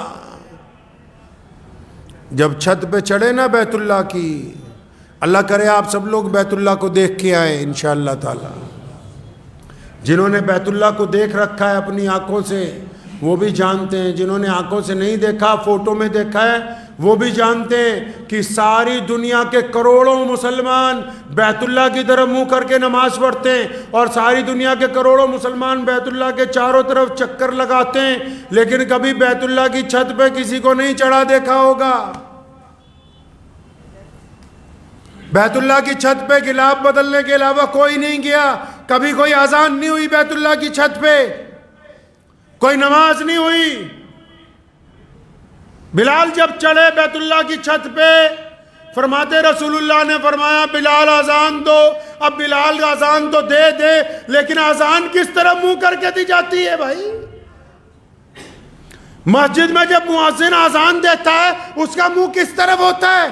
[SPEAKER 1] جب چھت پہ چڑھے نا بیت اللہ کی, اللہ کرے آپ سب لوگ بیت اللہ کو دیکھ کے آئے انشاءاللہ تعالی. جنہوں نے بیت اللہ کو دیکھ رکھا ہے اپنی آنکھوں سے وہ بھی جانتے ہیں, جنہوں نے آنکھوں سے نہیں دیکھا فوٹو میں دیکھا ہے وہ بھی جانتے ہیں کہ ساری دنیا کے کروڑوں مسلمان بیت اللہ کی طرف منہ کر کے نماز پڑھتے ہیں, اور ساری دنیا کے کروڑوں مسلمان بیت اللہ کے چاروں طرف چکر لگاتے ہیں, لیکن کبھی بیت اللہ کی چھت پہ کسی کو نہیں چڑھا دیکھا ہوگا. بیت اللہ کی چھت پہ غلاف بدلنے کے علاوہ کوئی نہیں گیا. کبھی کوئی اذان نہیں ہوئی بیت اللہ کی چھت پہ, کوئی نماز نہیں ہوئی. بلال جب چڑھے بیت اللہ کی چھت پہ, فرماتے رسول اللہ نے فرمایا بلال اذان دو. اب بلال اذان تو دے دے, لیکن اذان کس طرح منہ کر کے دی جاتی ہے بھائی؟ مسجد میں جب مؤذن اذان دیتا ہے اس کا منہ کس طرف ہوتا ہے؟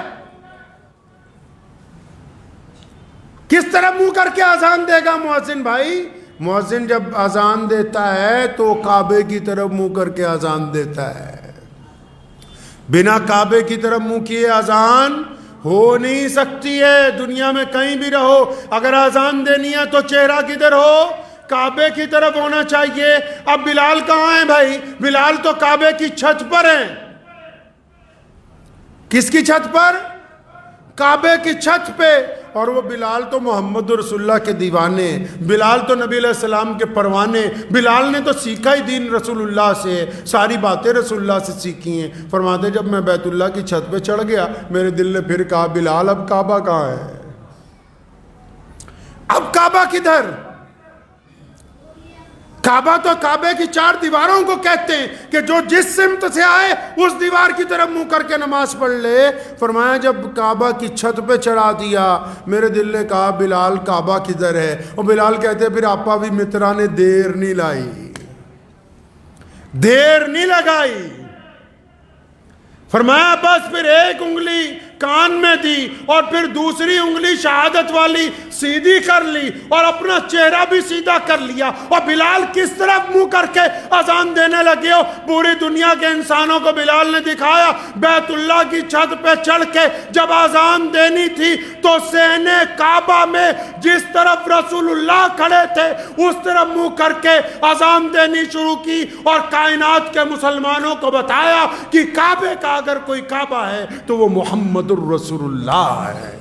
[SPEAKER 1] کس طرح منہ کر کے اذان دے گا مؤذن بھائی؟ مؤذن جب اذان دیتا ہے تو کعبے کی طرف منہ کر کے اذان دیتا ہے. بنا کعبے کی طرف منہ کیے اذان ہو نہیں سکتی ہے. دنیا میں کہیں بھی رہو, اگر اذان دینی ہے تو چہرہ کدھر ہو؟ کعبے کی طرف ہونا چاہیے. اب بلال کہاں ہیں بھائی؟ بلال تو کعبے کی چھت پر ہیں. کس کی چھت پر؟ کعبے کی چھت پہ. اور وہ بلال تو محمد رسول اللہ کے دیوانے, بلال تو نبی علیہ السلام کے پروانے. بلال نے تو سیکھا ہی دین رسول اللہ سے, ساری باتیں رسول اللہ سے سیکھی ہیں. فرماتے جب میں بیت اللہ کی چھت پہ چڑھ گیا, میرے دل نے پھر کہا بلال اب کعبہ کہاں ہے؟ اب کعبہ کدھر؟ کعبہ تو کعبے کی 4 دیواروں کو کہتے ہیں کہ جو جس سمت سے آئے اس دیوار کی طرف منہ کر کے نماز پڑھ لے. فرمایا جب کعبہ کی چھت پہ چڑھا دیا, میرے دل نے کہا بلال کعبہ کدھر ہے؟ اور بلال کہتے پھر آپا بھی مترا نے دیر نہیں لائی, دیر نہیں لگائی. فرمایا بس پھر ایک انگلی کان میں دی اور پھر دوسری انگلی شہادت والی سیدھی کر لی اور اپنا چہرہ بھی سیدھا کر لیا. اور بلال کس طرف منہ کر کے اذان دینے لگے ہو؟ پوری دنیا کے انسانوں کو بلال نے دکھایا. بیت اللہ کی چھت پہ چڑھ کے جب اذان دینی تھی تو صحن کعبہ میں جس طرف رسول اللہ کھڑے تھے اس طرف منہ کر کے اذان دینی شروع کی, اور کائنات کے مسلمانوں کو بتایا کہ کعبے کا اگر کوئی کعبہ ہے تو وہ محمد الرسول اللہ ہے.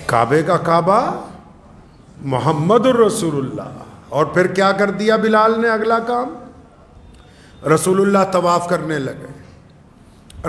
[SPEAKER 1] کعبے کا کعبہ محمد الرسول اللہ. اور پھر کیا کر دیا بلال نے؟ اگلا کام, رسول اللہ طواف کرنے لگے.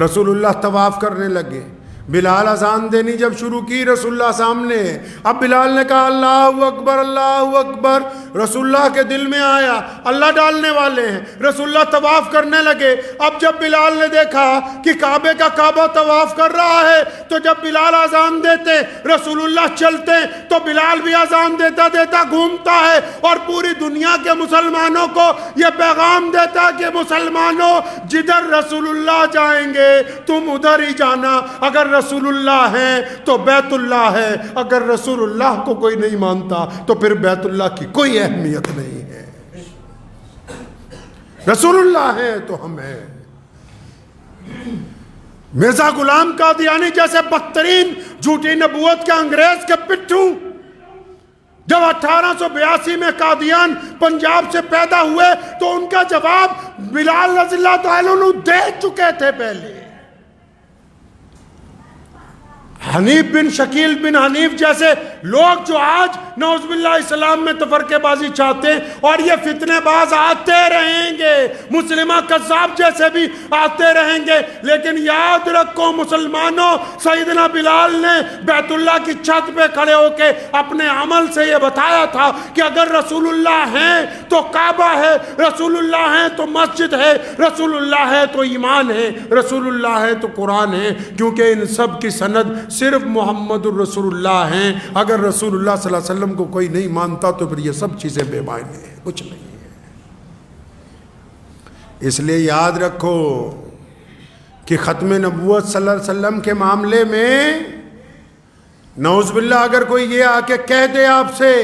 [SPEAKER 1] رسول اللہ طواف کرنے لگے. بلال اذان دینی جب شروع کی, رسول اللہ سامنے. اب بلال نے کہا اللہ اکبر اللہ اکبر. رسول اللہ کے دل میں آیا اللہ ڈالنے والے ہیں. رسول اللہ طواف کرنے لگے. اب جب بلال نے دیکھا کہ کعبے کا کعبہ طواف کر رہا ہے تو جب بلال اذان دیتے رسول اللہ چلتے, تو بلال بھی اذان دیتا دیتا گھومتا ہے اور پوری دنیا کے مسلمانوں کو یہ پیغام دیتا کہ مسلمانوں جدھر رسول اللہ جائیں گے تم ادھر ہی جانا. اگر رسول اللہ ہیں تو بیت اللہ ہے, اگر رسول اللہ کو کوئی نہیں مانتا تو پھر بیت اللہ کی کوئی اہمیت نہیں ہے. رسول اللہ ہے تو ہم ہیں. مرزا غلام قادیانی جیسے بدترین جھوٹی نبوت کے انگریز کے پٹھو جب 1882 میں قادیان پنجاب سے پیدا ہوئے تو ان کا جواب بلال رضی اللہ تعالیٰ عنہ دے چکے تھے پہلے. حنیف بن شکیل بن حنیف جیسے لوگ جو آج نعوذ باللہ اسلام میں تفرقے بازی چاہتے ہیں, اور یہ فتنے باز آتے رہیں گے, مسلمہ قذاب جیسے بھی آتے رہیں گے, لیکن یاد رکھو مسلمانوں, سیدنا بلال نے بیت اللہ کی چھت پہ کھڑے ہو کے اپنے عمل سے یہ بتایا تھا کہ اگر رسول اللہ ہیں تو کعبہ ہے, رسول اللہ ہیں تو مسجد ہے, رسول اللہ ہے تو ایمان ہے, رسول اللہ ہے تو قرآن ہے, کیونکہ ان سب کی سند صرف محمد الرسول اللہ ہیں. اگر رسول اللہ صلی اللہ علیہ وسلم کو کوئی نہیں مانتا تو پھر یہ سب چیزیں بے معنی ہیں, کچھ نہیں ہے. اس لیے یاد رکھو کہ ختم نبوت صلی اللہ علیہ وسلم کے معاملے میں نعوذ باللہ اگر کوئی یہ آ کے کہہ دے آپ سے,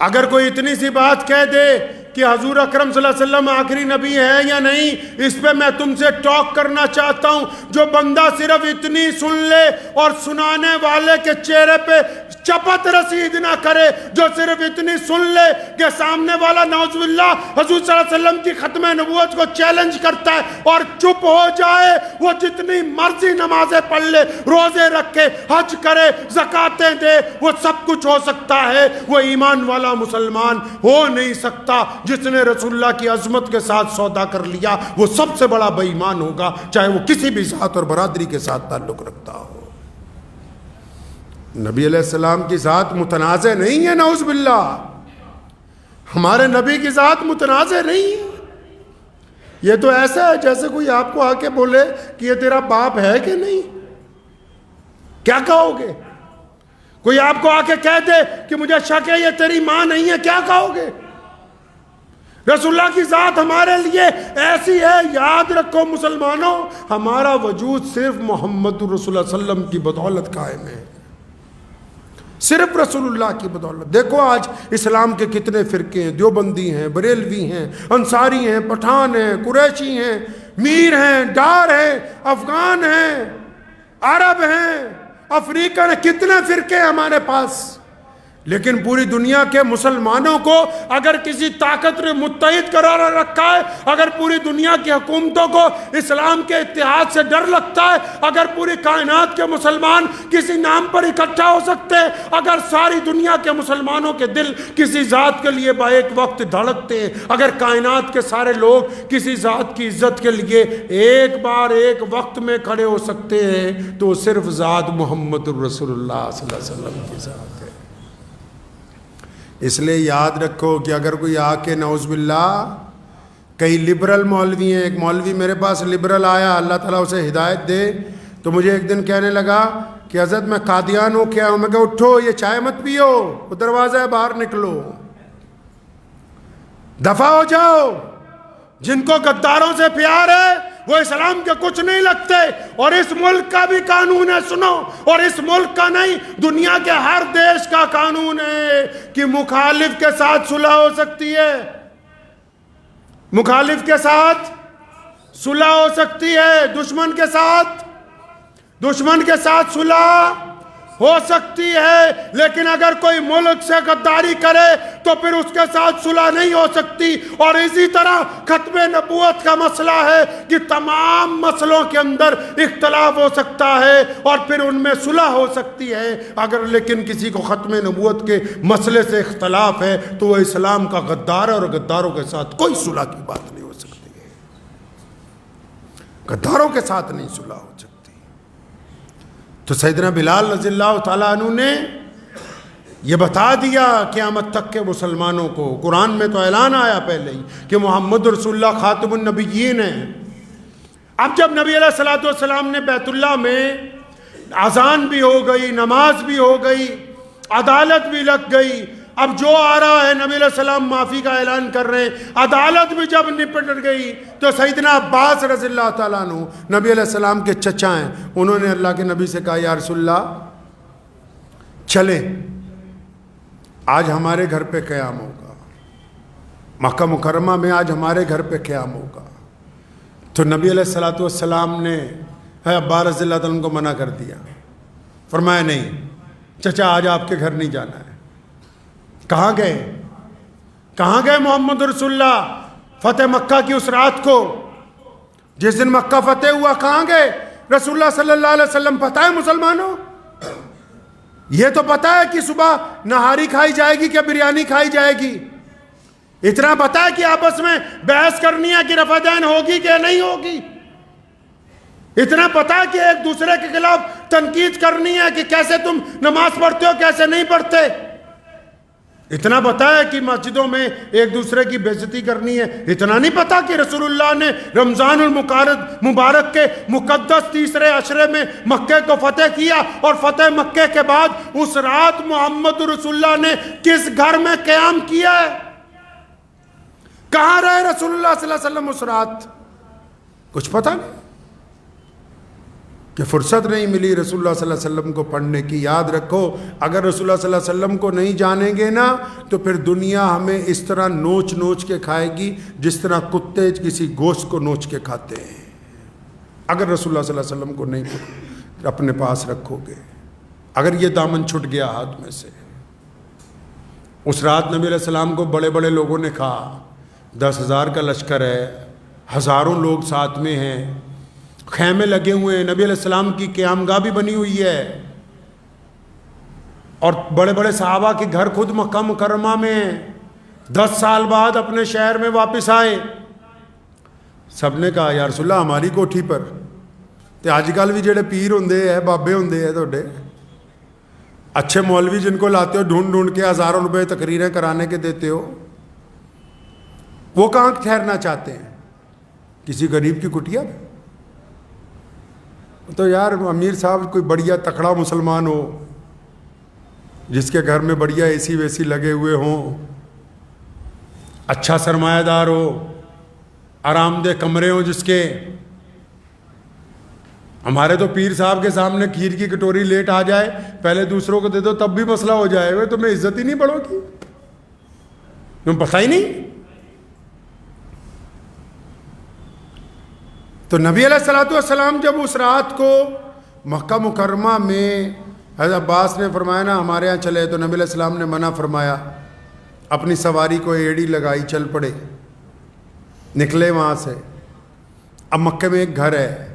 [SPEAKER 1] اگر کوئی اتنی سی بات کہہ دے کہ حضور اکرم صلی اللہ علیہ وسلم آخری نبی ہے یا نہیں, اس پہ میں تم سے ٹاک کرنا چاہتا ہوں. جو بندہ صرف اتنی سن لے اور سنانے والے کے چہرے پہ چپت رسید نہ کرے، جو صرف اتنی سن لے کہ سامنے والا نعوذ باللہ حضور صلی اللہ علیہ وسلم کی ختم نبوت کو چیلنج کرتا ہے اور چپ ہو جائے، وہ جتنی مرضی نمازیں پڑھ لے، روزے رکھے، حج کرے، زکاتیں دے، وہ سب کچھ ہو سکتا ہے، وہ ایمان والا مسلمان ہو نہیں سکتا۔ جس نے رسول اللہ کی عظمت کے ساتھ سودا کر لیا وہ سب سے بڑا بے ایمان ہوگا، چاہے وہ کسی بھی ذات اور برادری کے ساتھ تعلق رکھتا ہو۔ نبی علیہ السلام کی ذات متنازع نہیں ہے، نعوذ باللہ، ہمارے نبی کی ذات متنازع نہیں ہے۔ یہ تو ایسا ہے جیسے کوئی آپ کو آ کے بولے کہ یہ تیرا باپ ہے کہ نہیں، کیا کہو گے؟ کوئی آپ کو آ کے کہہ دے کہ مجھے شک ہے یہ تیری ماں نہیں ہے، کیا کہو گے؟ رسول اللہ کی ذات ہمارے لیے ایسی ہے، یاد رکھو مسلمانوں، ہمارا وجود صرف محمد رسول اللہ صلی اللہ علیہ وسلم کی بدولت قائم ہے، صرف رسول اللہ کی بدولت۔ دیکھو آج اسلام کے کتنے فرقے ہیں، دیوبندی ہیں، بریلوی ہیں، انصاری ہیں، پٹھان ہیں، قریشی ہیں، میر ہیں، ڈار ہیں، افغان ہیں، عرب ہیں، افریقن ہیں، کتنے فرقے ہیں ہمارے پاس۔ لیکن پوری دنیا کے مسلمانوں کو اگر کسی طاقت نے متحد قرار رکھا ہے، اگر پوری دنیا کی حکومتوں کو اسلام کے اتحاد سے ڈر لگتا ہے، اگر پوری کائنات کے مسلمان کسی نام پر اکٹھا ہو سکتے ہیں، اگر ساری دنیا کے مسلمانوں کے دل کسی ذات کے لیے با ایک وقت دھڑکتے ہیں، اگر کائنات کے سارے لوگ کسی ذات کی عزت کے لیے ایک بار ایک وقت میں کھڑے ہو سکتے ہیں، تو صرف ذات محمد رسول اللہ صلی اللہ علیہ وسلم کی ذات ہے۔ اس لیے یاد رکھو کہ اگر کوئی آ کے نعوذ باللہ، کئی لبرل مولوی ہیں، ایک مولوی میرے پاس لبرل آیا، اللہ تعالیٰ اسے ہدایت دے، تو مجھے ایک دن کہنے لگا کہ حضرت میں قادیان ہو کے آیا ہوں۔ میں کہا اٹھو، یہ چائے مت پیو، وہ دروازہ ہے، باہر نکلو، دفع ہو جاؤ۔ جن کو غداروں سے پیار ہے وہ اسلام کے کچھ نہیں لگتے، اور اس ملک کا بھی قانون ہے، سنو، اور اس ملک کا نہیں، دنیا کے ہر دیش کا قانون ہے کہ مخالف کے ساتھ صلح ہو سکتی ہے، مخالف کے ساتھ صلح ہو سکتی ہے، دشمن کے ساتھ صلح ہو سکتی ہے، لیکن اگر کوئی ملک سے غداری کرے تو پھر اس کے ساتھ صلح نہیں ہو سکتی۔ اور اسی طرح ختم نبوت کا مسئلہ ہے کہ تمام مسئلوں کے اندر اختلاف ہو سکتا ہے اور پھر ان میں صلح ہو سکتی ہے، اگر لیکن کسی کو ختم نبوت کے مسئلے سے اختلاف ہے تو وہ اسلام کا غدار ہے، اور غداروں کے ساتھ کوئی صلح کی بات نہیں ہو سکتی ہے، غداروں کے ساتھ نہیں صلح ہو سکتی۔ تو سیدنا بلال رضی اللہ تعالیٰ عنہ نے یہ بتا دیا قیامت تک کے مسلمانوں کو، قرآن میں تو اعلان آیا پہلے ہی کہ محمد رسول اللہ خاتم النبیین ہیں۔ اب جب نبی علیہ الصلوۃ والسلام نے بیت اللہ میں اذان بھی ہو گئی، نماز بھی ہو گئی، عدالت بھی لگ گئی، اب جو آ رہا ہے نبی علیہ السلام معافی کا اعلان کر رہے ہیں، عدالت بھی جب نپٹ گئی، تو سیدنا عباس رضی اللہ تعالیٰ عنہ نبی علیہ السلام کے چچا ہیں، انہوں نے اللہ کے نبی سے کہا یا رسول اللہ چلیں، آج ہمارے گھر پہ قیام ہوگا، مکہ مکرمہ میں آج ہمارے گھر پہ قیام ہوگا۔ تو نبی علیہ الصلوۃ والسلام نے عباس رضی اللہ تعالیٰ عنہ کو منع کر دیا، فرمایا نہیں چچا آج آپ کے گھر نہیں جانا ہے۔ کہاں گئے محمد رسول اللہ فتح مکہ کی اس رات کو، جس دن مکہ فتح ہوا، کہاں گئے رسول اللہ صلی اللہ علیہ وسلم؟ پتہ ہے مسلمانوں، یہ تو پتہ ہے کہ صبح نہاری کھائی جائے گی کہ بریانی کھائی جائے گی، اتنا پتہ ہے کہ آپس میں بحث کرنی ہے کہ رفع دین ہوگی کہ نہیں ہوگی، اتنا پتہ ہے کہ ایک دوسرے کے خلاف تنقید کرنی ہے کہ کیسے تم نماز پڑھتے ہو کیسے نہیں پڑھتے، اتنا پتا ہے کہ مسجدوں میں ایک دوسرے کی بے عزتی کرنی ہے، اتنا نہیں پتا کہ رسول اللہ نے رمضان المبارک کے مقدس تیسرے عشرے میں مکے کو فتح کیا، اور فتح مکے کے بعد اس رات محمد رسول اللہ نے کس گھر میں قیام کیا ہے، کہاں رہے رسول اللہ صلی اللہ علیہ وسلم اس رات، کچھ پتہ نہیں، کہ فرصت نہیں ملی رسول اللہ صلی اللہ علیہ وسلم کو پڑھنے کی۔ یاد رکھو اگر رسول اللہ صلی اللہ علیہ وسلم کو نہیں جانیں گے نا تو پھر دنیا ہمیں اس طرح نوچ نوچ کے کھائے گی جس طرح کتے کسی گوشت کو نوچ کے کھاتے ہیں، اگر رسول اللہ صلی اللہ علیہ وسلم کو نہیں اپنے پاس رکھو گے۔ اگر یہ دامن چھٹ گیا ہاتھ میں سے. اس رات نبی علیہ السلام کو بڑے بڑے لوگوں نے کہا 10,000 کا لشکر ہے, ہزاروں لوگ ساتھ میں ہیں, خیمے لگے ہوئے ہیں, نبی علیہ السلام کی قیام گاہ بھی بنی ہوئی ہے, اور بڑے بڑے صحابہ کے گھر خود مکہ مکرمہ میں 10 سال بعد اپنے شہر میں واپس آئے. سب نے کہا یا رسول اللہ ہماری کوٹھی پر. تے آج کل بھی جڑے پیر ہوندے ہیں, بابے ہوندے ہیں تھوڑے اچھے مولوی جن کو لاتے ہو ڈھونڈ ڈھونڈ کے ہزاروں روپے تقریریں کرانے کے دیتے ہو, وہ کہاں ٹھہرنا چاہتے ہیں؟ کسی غریب کی کٹیا میں؟ تو یار امیر صاحب کوئی بڑھیا تکڑا مسلمان ہو جس کے گھر میں بڑھیا اے سی ویسی لگے ہوئے ہوں, اچھا سرمایہ دار ہو, آرام دہ کمرے ہوں جس کے. ہمارے تو پیر صاحب کے سامنے کھیر کی کٹوری لیٹ آ جائے, پہلے دوسروں کو دے دو تب بھی مسئلہ ہو جائے. وہ تمہیں عزت ہی نہیں پڑو گی, تمہیں پتہ ہی نہیں. تو نبی علیہ السلام جب اس رات کو مکہ مکرمہ میں, حضرت عباس نے فرمایا نا ہمارے ہاں چلے, تو نبی علیہ السلام نے منع فرمایا, اپنی سواری کو ایڑی لگائی, چل پڑے, نکلے وہاں سے. اب مکے میں ایک گھر ہے,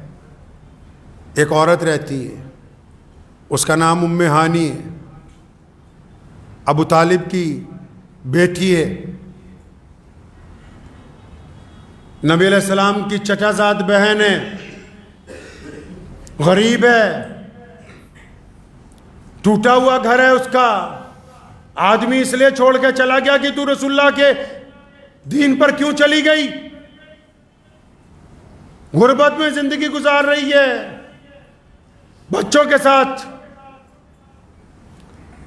[SPEAKER 1] ایک عورت رہتی ہے, اس کا نام ام ہانی ہے, ابو طالب کی بیٹی ہے, نبی علیہ السلام کی چچا زاد بہن ہے, غریب ہے, ٹوٹا ہوا گھر ہے اس کا. آدمی اس لیے چھوڑ کے چلا گیا کہ تو رسول اللہ کے دین پر کیوں چلی گئی, غربت میں زندگی گزار رہی ہے بچوں کے ساتھ.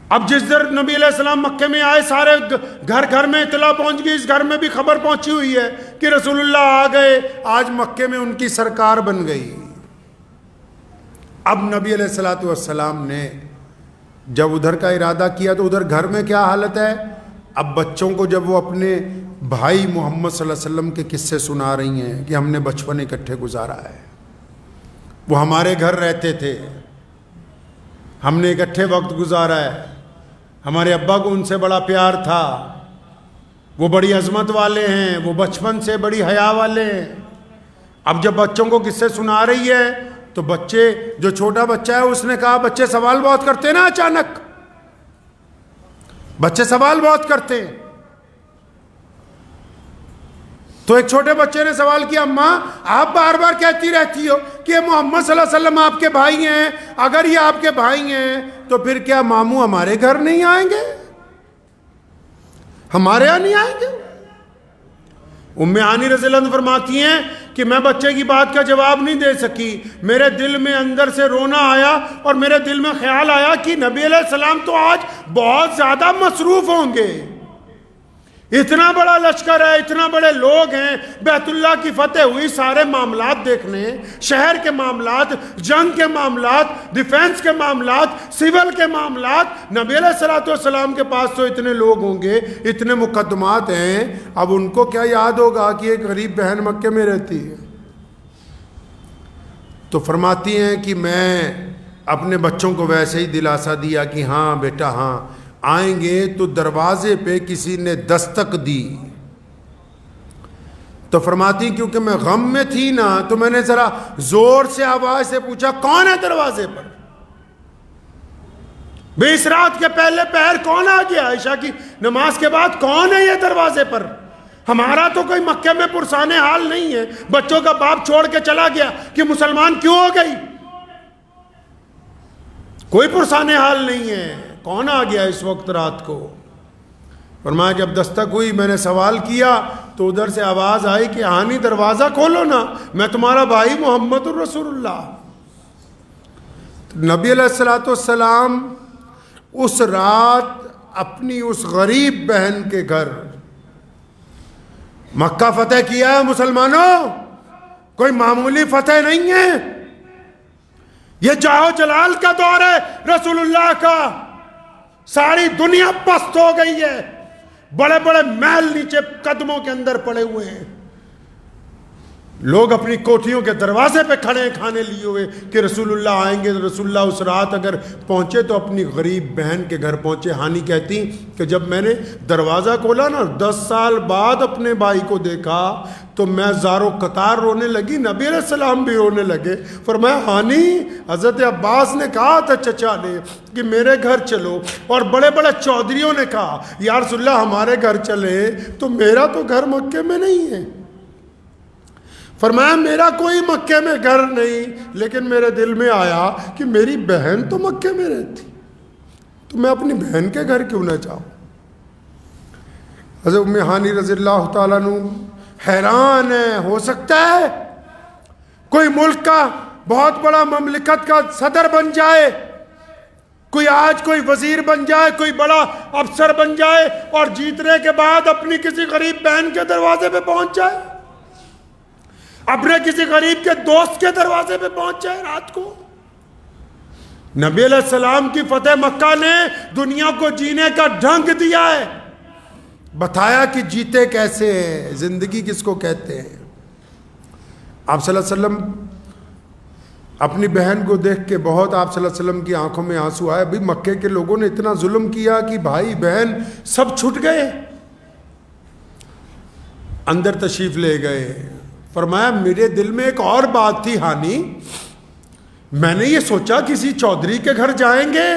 [SPEAKER 1] اب جس در نبی علیہ السلام مکے میں آئے, سارے گھر گھر میں اطلاع پہنچ گئی, اس گھر میں بھی خبر پہنچی ہوئی ہے کہ رسول اللہ آ گئے, آج مکے میں ان کی سرکار بن گئی. اب نبی علیہ السلام نے جب ادھر کا ارادہ کیا تو ادھر گھر میں کیا حالت ہے. اب بچوں کو جب وہ اپنے بھائی محمد صلی اللہ علیہ وسلم کے قصے سنا رہی ہیں کہ ہم نے بچپن اکٹھے گزارا ہے, وہ ہمارے گھر رہتے تھے, ہم نے اکٹھے وقت گزارا ہے, ہمارے ابا کو ان سے بڑا پیار تھا, وہ بڑی عظمت والے ہیں, وہ بچپن سے بڑی حیا والے ہیں. اب جب بچوں کو قصے سنا رہی ہے تو بچے, جو چھوٹا بچہ ہے اس نے کہا بچے سوال بہت کرتے ہیں نا, اچانک بچے سوال بہت کرتے ہیں. تو ایک چھوٹے بچے نے سوال کیا, اماں آپ بار بار کہتی رہتی ہو کہ محمد صلی اللہ علیہ وسلم آپ کے بھائی ہیں, اگر یہ آپ کے بھائی ہیں تو پھر کیا ماموں ہمارے گھر نہیں آئیں گے, ہمارے یہاں نہیں آئیں گے؟ ام ہانی رضی اللہ عنہ فرماتی ہیں کہ میں بچے کی بات کا جواب نہیں دے سکی, میرے دل میں اندر سے رونا آیا اور میرے دل میں خیال آیا کہ نبی علیہ السلام تو آج بہت زیادہ مصروف ہوں گے, اتنا بڑا لشکر ہے, اتنا بڑے لوگ ہیں, بیت اللہ کی فتح ہوئی, سارے معاملات دیکھنے, شہر کے معاملات, جنگ کے معاملات, ڈیفنس کے معاملات, سول کے معاملات, نبی علیہ السلام کے پاس تو اتنے لوگ ہوں گے, اتنے مقدمات ہیں. اب ان کو کیا یاد ہوگا کہ ایک غریب بہن مکے میں رہتی ہے. تو فرماتی ہیں کہ میں اپنے بچوں کو ویسے ہی دلاسا دیا کہ ہاں بیٹا ہاں آئیں گے. تو دروازے پہ کسی نے دستک دی, تو فرماتی کیونکہ میں غم میں تھی نا تو میں نے ذرا زور سے آواز سے پوچھا کون ہے دروازے پر, بھئی اس رات کے پہلے پہر کون آ گیا, عشاء کی نماز کے بعد کون ہے یہ دروازے پر. ہمارا تو کوئی مکے میں پرسان حال نہیں ہے, بچوں کا باپ چھوڑ کے چلا گیا کہ مسلمان کیوں ہو گئی, کوئی پرسان حال نہیں ہے, کون آ گیا اس وقت رات کو. فرمایا جب دستک ہوئی میں نے سوال کیا تو ادھر سے آواز آئی کہ ہانی دروازہ کھولو نا, میں تمہارا بھائی محمد الرسول اللہ. نبی علیہ السلام اس رات اپنی اس غریب بہن کے گھر, مکہ فتح کیا ہے مسلمانوں, کوئی معمولی فتح نہیں ہے, یہ جاہو جلال کا دور ہے رسول اللہ کا. ساری دنیا پست ہو گئی ہے, بڑے بڑے محل نیچے قدموں کے اندر پڑے ہوئے ہیں, لوگ اپنی کوٹھیوں کے دروازے پہ کھڑے ہیں کھانے لیے ہوئے کہ رسول اللہ آئیں گے. تو رسول اللہ اس رات اگر پہنچے تو اپنی غریب بہن کے گھر پہنچے. ہانی کہتی کہ جب میں نے دروازہ کھولا نا 10 سال بعد اپنے بھائی کو دیکھا تو میں زارو قطار رونے لگی. نبی علیہ السلام بھی رونے لگے. فرمایا ہانی حضرت عباس نے کہا تھا چچا نے کہ میرے گھر چلو, اور بڑے بڑے چودھریوں نے کہا یا رسول اللہ ہمارے گھر چلے, تو میرا تو گھر مکے میں نہیں ہے. فرمایا میرا کوئی مکے میں گھر نہیں, لیکن میرے دل میں آیا کہ میری بہن تو مکے میں رہتی, تو میں اپنی بہن کے گھر کیوں نہ جاؤں. حضرت ام ہانی رضی اللہ تعالیٰ عنہ حیران ہے. ہو سکتا ہے کوئی ملک کا بہت بڑا مملکت کا صدر بن جائے, کوئی آج کوئی وزیر بن جائے, کوئی بڑا افسر بن جائے, اور جیتنے کے بعد اپنی کسی غریب بہن کے دروازے پہ پہنچ جائے, اپنے کسی غریب کے دوست کے دروازے پہ پہنچ جائے رات کو. نبی علیہ السلام کی فتح مکہ نے دنیا کو جینے کا ڈھنگ دیا ہے, بتایا کہ جیتے کیسے ہیں, زندگی کس کو کہتے ہیں. آپ صلی اللہ علیہ وسلم اپنی بہن کو دیکھ کے بہت آپ صلی اللہ علیہ وسلم کی آنکھوں میں آنسو آئے. ابھی مکے کے لوگوں نے اتنا ظلم کیا کہ بھائی بہن سب چھٹ گئے, اندر تشریف لے گئے. فرمایا میرے دل میں ایک اور بات تھی ہانی, میں نے یہ سوچا کسی چودھری کے گھر جائیں گے,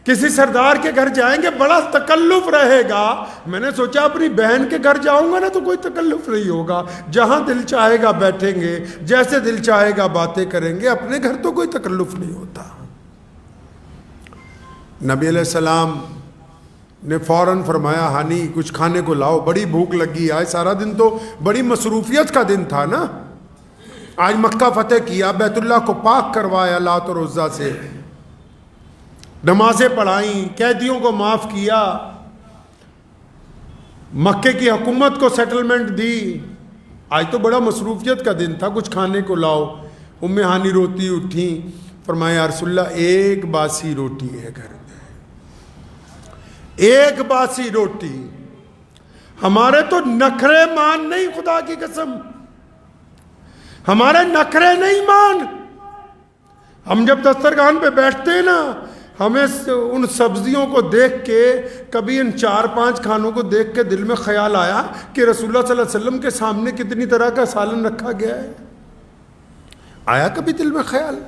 [SPEAKER 1] کسی سردار کے گھر جائیں گے, بڑا تکلف رہے گا. میں نے سوچا اپنی بہن کے گھر جاؤں گا نا تو کوئی تکلف نہیں ہوگا, جہاں دل چاہے گا بیٹھیں گے, جیسے دل چاہے گا باتیں کریں گے, اپنے گھر تو کوئی تکلف نہیں ہوتا. نبی علیہ السلام نے فوراً فرمایا ہانی کچھ کھانے کو لاؤ, بڑی بھوک لگی. آج سارا دن تو بڑی مصروفیت کا دن تھا نا, آج مکہ فتح کیا, بیت اللہ کو پاک کروایا لات اور عزا سے, نمازیں پڑھائیں, قیدیوں کو معاف کیا, مکے کی حکومت کو سیٹلمنٹ دی. آج تو بڑا مصروفیت کا دن تھا, کچھ کھانے کو لاؤ. ام ہانی روتی اٹھیں, فرمایا یا رسول اللہ ایک باسی روٹی ہے گھر میں, ایک باسی روٹی. ہمارے تو نخرے مان نہیں, خدا کی قسم ہمارے نخرے نہیں مان. ہم جب دسترخوان پہ بیٹھتے ہیں نا, ہمیں ان سبزیوں کو دیکھ کے, کبھی ان 4-5 کھانوں کو دیکھ کے دل میں خیال آیا کہ رسول اللہ صلی اللہ علیہ وسلم کے سامنے کتنی طرح کا سالن رکھا گیا ہے. آیا کبھی دل میں خیال؟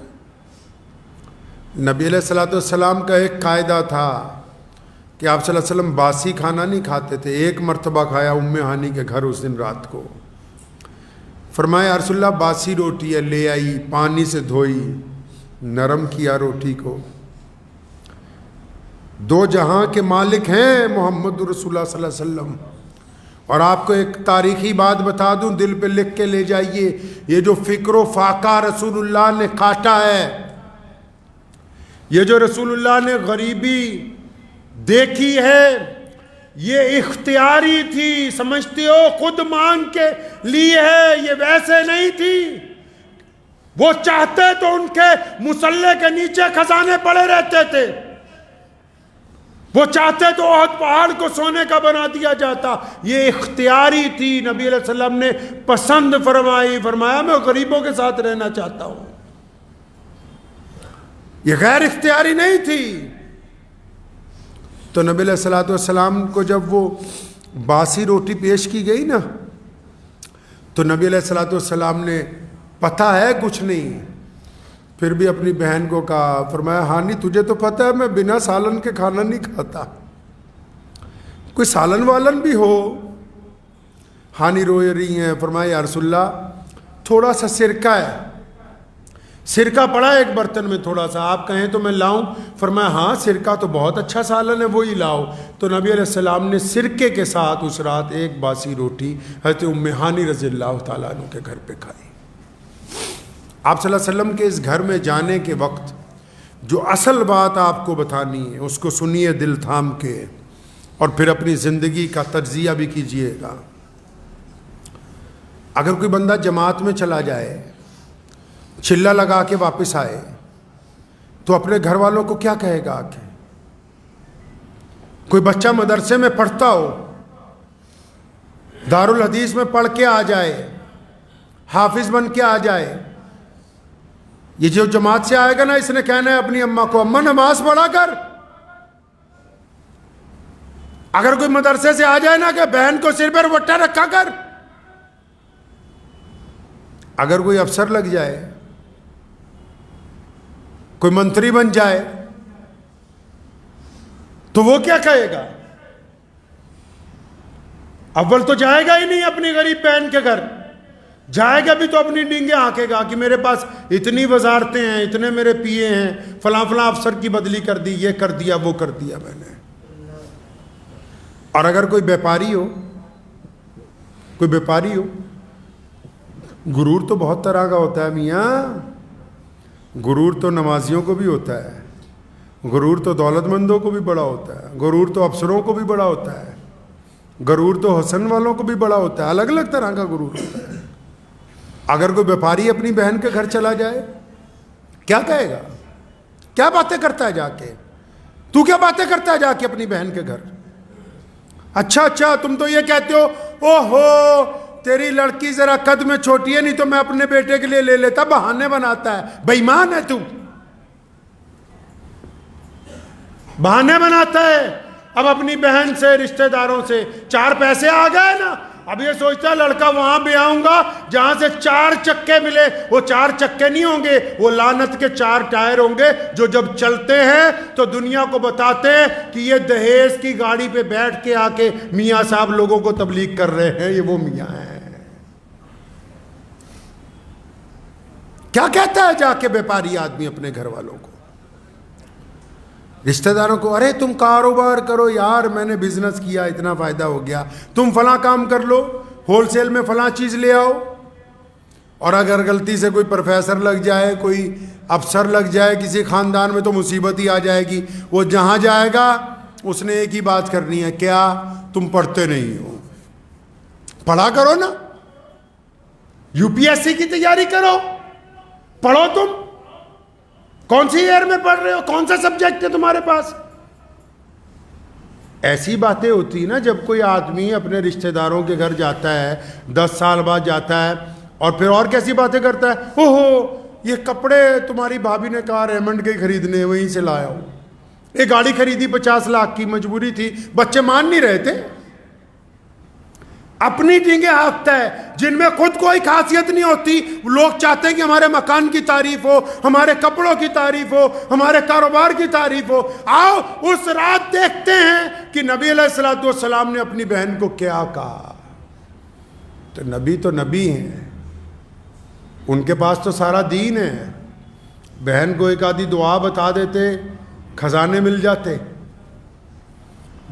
[SPEAKER 1] نبی علیہ السلام کا ایک قاعدہ تھا کہ آپ صلی اللہ علیہ وسلم باسی کھانا نہیں کھاتے تھے. ایک مرتبہ کھایا ام ہانی کے گھر اس دن رات کو. فرمایا یا رسول اللہ باسی روٹی ہے, لے آئی, پانی سے دھوئی, نرم کیا روٹی کو. دو جہاں کے مالک ہیں محمد رسول اللہ صلی اللہ علیہ وسلم. اور آپ کو ایک تاریخی بات بتا دوں, دل پہ لکھ کے لے جائیے, یہ جو فکر و فاقہ رسول اللہ نے کاٹا ہے, یہ جو رسول اللہ نے غریبی دیکھی ہے, یہ اختیاری تھی. سمجھتے ہو خود مانگ کے لی ہے, یہ ویسے نہیں تھی. وہ چاہتے تو ان کے مصلے کے نیچے خزانے پڑے رہتے تھے, وہ چاہتے تو احد پہاڑ کو سونے کا بنا دیا جاتا. یہ اختیاری تھی, نبی علیہ السلام نے پسند فرمائی. فرمایا میں غریبوں کے ساتھ رہنا چاہتا ہوں. یہ غیر اختیاری نہیں تھی. تو نبی علیہ السلام کو جب وہ باسی روٹی پیش کی گئی نا, تو نبی علیہ السلام نے, پتہ ہے کچھ نہیں, پھر بھی اپنی بہن کو کہا, فرمایا ہانی تجھے تو پتہ ہے میں بنا سالن کے کھانا نہیں کھاتا, کوئی سالن والن بھی ہو. ہانی رو رہی ہیں. فرمایا یا رسول اللہ تھوڑا سا سرکہ ہے, سرکہ پڑا ایک برتن میں تھوڑا سا, آپ کہیں تو میں لاؤں؟ فرمایا ہاں سرکہ تو بہت اچھا سالن ہے, وہی لاؤ. تو نبی علیہ السلام نے سرکے کے ساتھ اس رات ایک باسی روٹی حضرت ام ہانی رضی اللہ تعالیٰ عنہ کے گھر پہ کھائی. آپ صلی اللہ علیہ وسلم کے اس گھر میں جانے کے وقت جو اصل بات آپ کو بتانی ہے اس کو سنیے دل تھام کے, اور پھر اپنی زندگی کا تجزیہ بھی کیجئے گا. اگر کوئی بندہ جماعت میں چلا جائے, چلہ لگا کے واپس آئے, تو اپنے گھر والوں کو کیا کہے گا؟ کہ کوئی بچہ مدرسے میں پڑھتا ہو, دارالحدیث میں پڑھ کے آ جائے, حافظ بن کے آ جائے. یہ جو جماعت سے آئے گا نا، اس نے کہنا ہے اپنی اماں کو، اماں نماز پڑھا کر. اگر کوئی مدرسے سے آ جائے نا کہ بہن کو سر پر وٹا رکھا کر. اگر کوئی افسر لگ جائے، کوئی منتری بن جائے، تو وہ کیا کہے گا؟ اول تو جائے گا ہی نہیں اپنی غریب بہن کے گھر. جائے گا بھی تو اپنی ڈینگیں ہانکے گا کہ میرے پاس اتنی وزارتیں ہیں، اتنے میرے پی اے ہیں، فلاں فلاں افسر کی بدلی کر دی، یہ کر دیا، وہ کر دیا میں نے. اور اگر کوئی بیپاری ہو، غرور تو بہت طرح کا ہوتا ہے میاں. غرور تو نمازیوں کو بھی ہوتا ہے، غرور تو دولت مندوں کو بھی بڑا ہوتا ہے، غرور تو افسروں کو بھی بڑا ہوتا ہے، غرور تو حسن والوں کو بھی بڑا ہوتا ہے. الگ الگ طرح کا غرور ہوتا ہے. اگر کوئی بیپاری اپنی بہن کے گھر چلا جائے، کیا کہے گا؟ کیا باتیں کرتا ہے جا کے؟ تو کیا باتیں کرتا ہے جا کے اپنی بہن کے گھر؟ اچھا تم تو یہ کہتے ہو، او ہو تیری لڑکی ذرا قد میں چھوٹی ہے، نہیں تو میں اپنے بیٹے کے لیے لے لیتا. بہانے بناتا ہے. بے ایمان ہے تو، بہانے بناتا ہے. اب اپنی بہن سے، رشتہ داروں سے 4 پیسے آ گئے نا، اب یہ سوچتا ہے لڑکا وہاں بھی آؤں گا جہاں سے 4 چکے ملے. وہ 4 چکے نہیں ہوں گے، وہ لعنت کے 4 ٹائر ہوں گے جو جب چلتے ہیں تو دنیا کو بتاتے ہیں کہ یہ دہیز کی گاڑی پہ بیٹھ کے آ کے میاں صاحب لوگوں کو تبلیغ کر رہے ہیں. یہ وہ میاں ہیں. کیا کہتا ہے جا کے بیپاری آدمی اپنے گھر والوں کو، رشتہ داروں کو؟ ارے تم کاروبار کرو یار، میں نے بزنس کیا، اتنا فائدہ ہو گیا، تم فلاں کام کر لو، ہول سیل میں فلاں چیز لے آؤ. اور اگر غلطی سے کوئی پروفیسر لگ جائے، کوئی افسر لگ جائے کسی خاندان میں، تو مصیبت ہی آ جائے گی. وہ جہاں جائے گا اس نے ایک ہی بات کرنی ہے، کیا تم پڑھتے نہیں ہو؟ پڑھا کرو نا، UPSC کی تیاری کرو، پڑھو. تم کون سی ایئر میں پڑھ رہے ہو؟ کون سا سبجیکٹ ہے تمہارے پاس؟ ایسی باتیں ہوتی نا جب کوئی آدمی اپنے رشتہ داروں کے گھر جاتا ہے، 10 سال بعد جاتا ہے، اور پھر اور کیسی باتیں کرتا ہے. اوہو یہ کپڑے تمہاری بھابھی نے کہا ریمنڈ کے خریدنے، وہیں سے لایا ہوں. یہ گاڑی خریدی 50 لاکھ کی، مجبوری تھی، بچے مان نہیں رہے تھے. اپنی ڈینگیں ہانکتا ہے جن میں خود کوئی خاصیت نہیں ہوتی. لوگ چاہتے ہیں کہ ہمارے مکان کی تعریف ہو، ہمارے کپڑوں کی تعریف ہو، ہمارے کاروبار کی تعریف ہو. آؤ اس رات دیکھتے ہیں کہ نبی علیہ السلام نے اپنی بہن کو کیا کہا. تو نبی ہیں، ان کے پاس تو سارا دین ہے. بہن کو ایک آدھی دعا بتا دیتے، خزانے مل جاتے.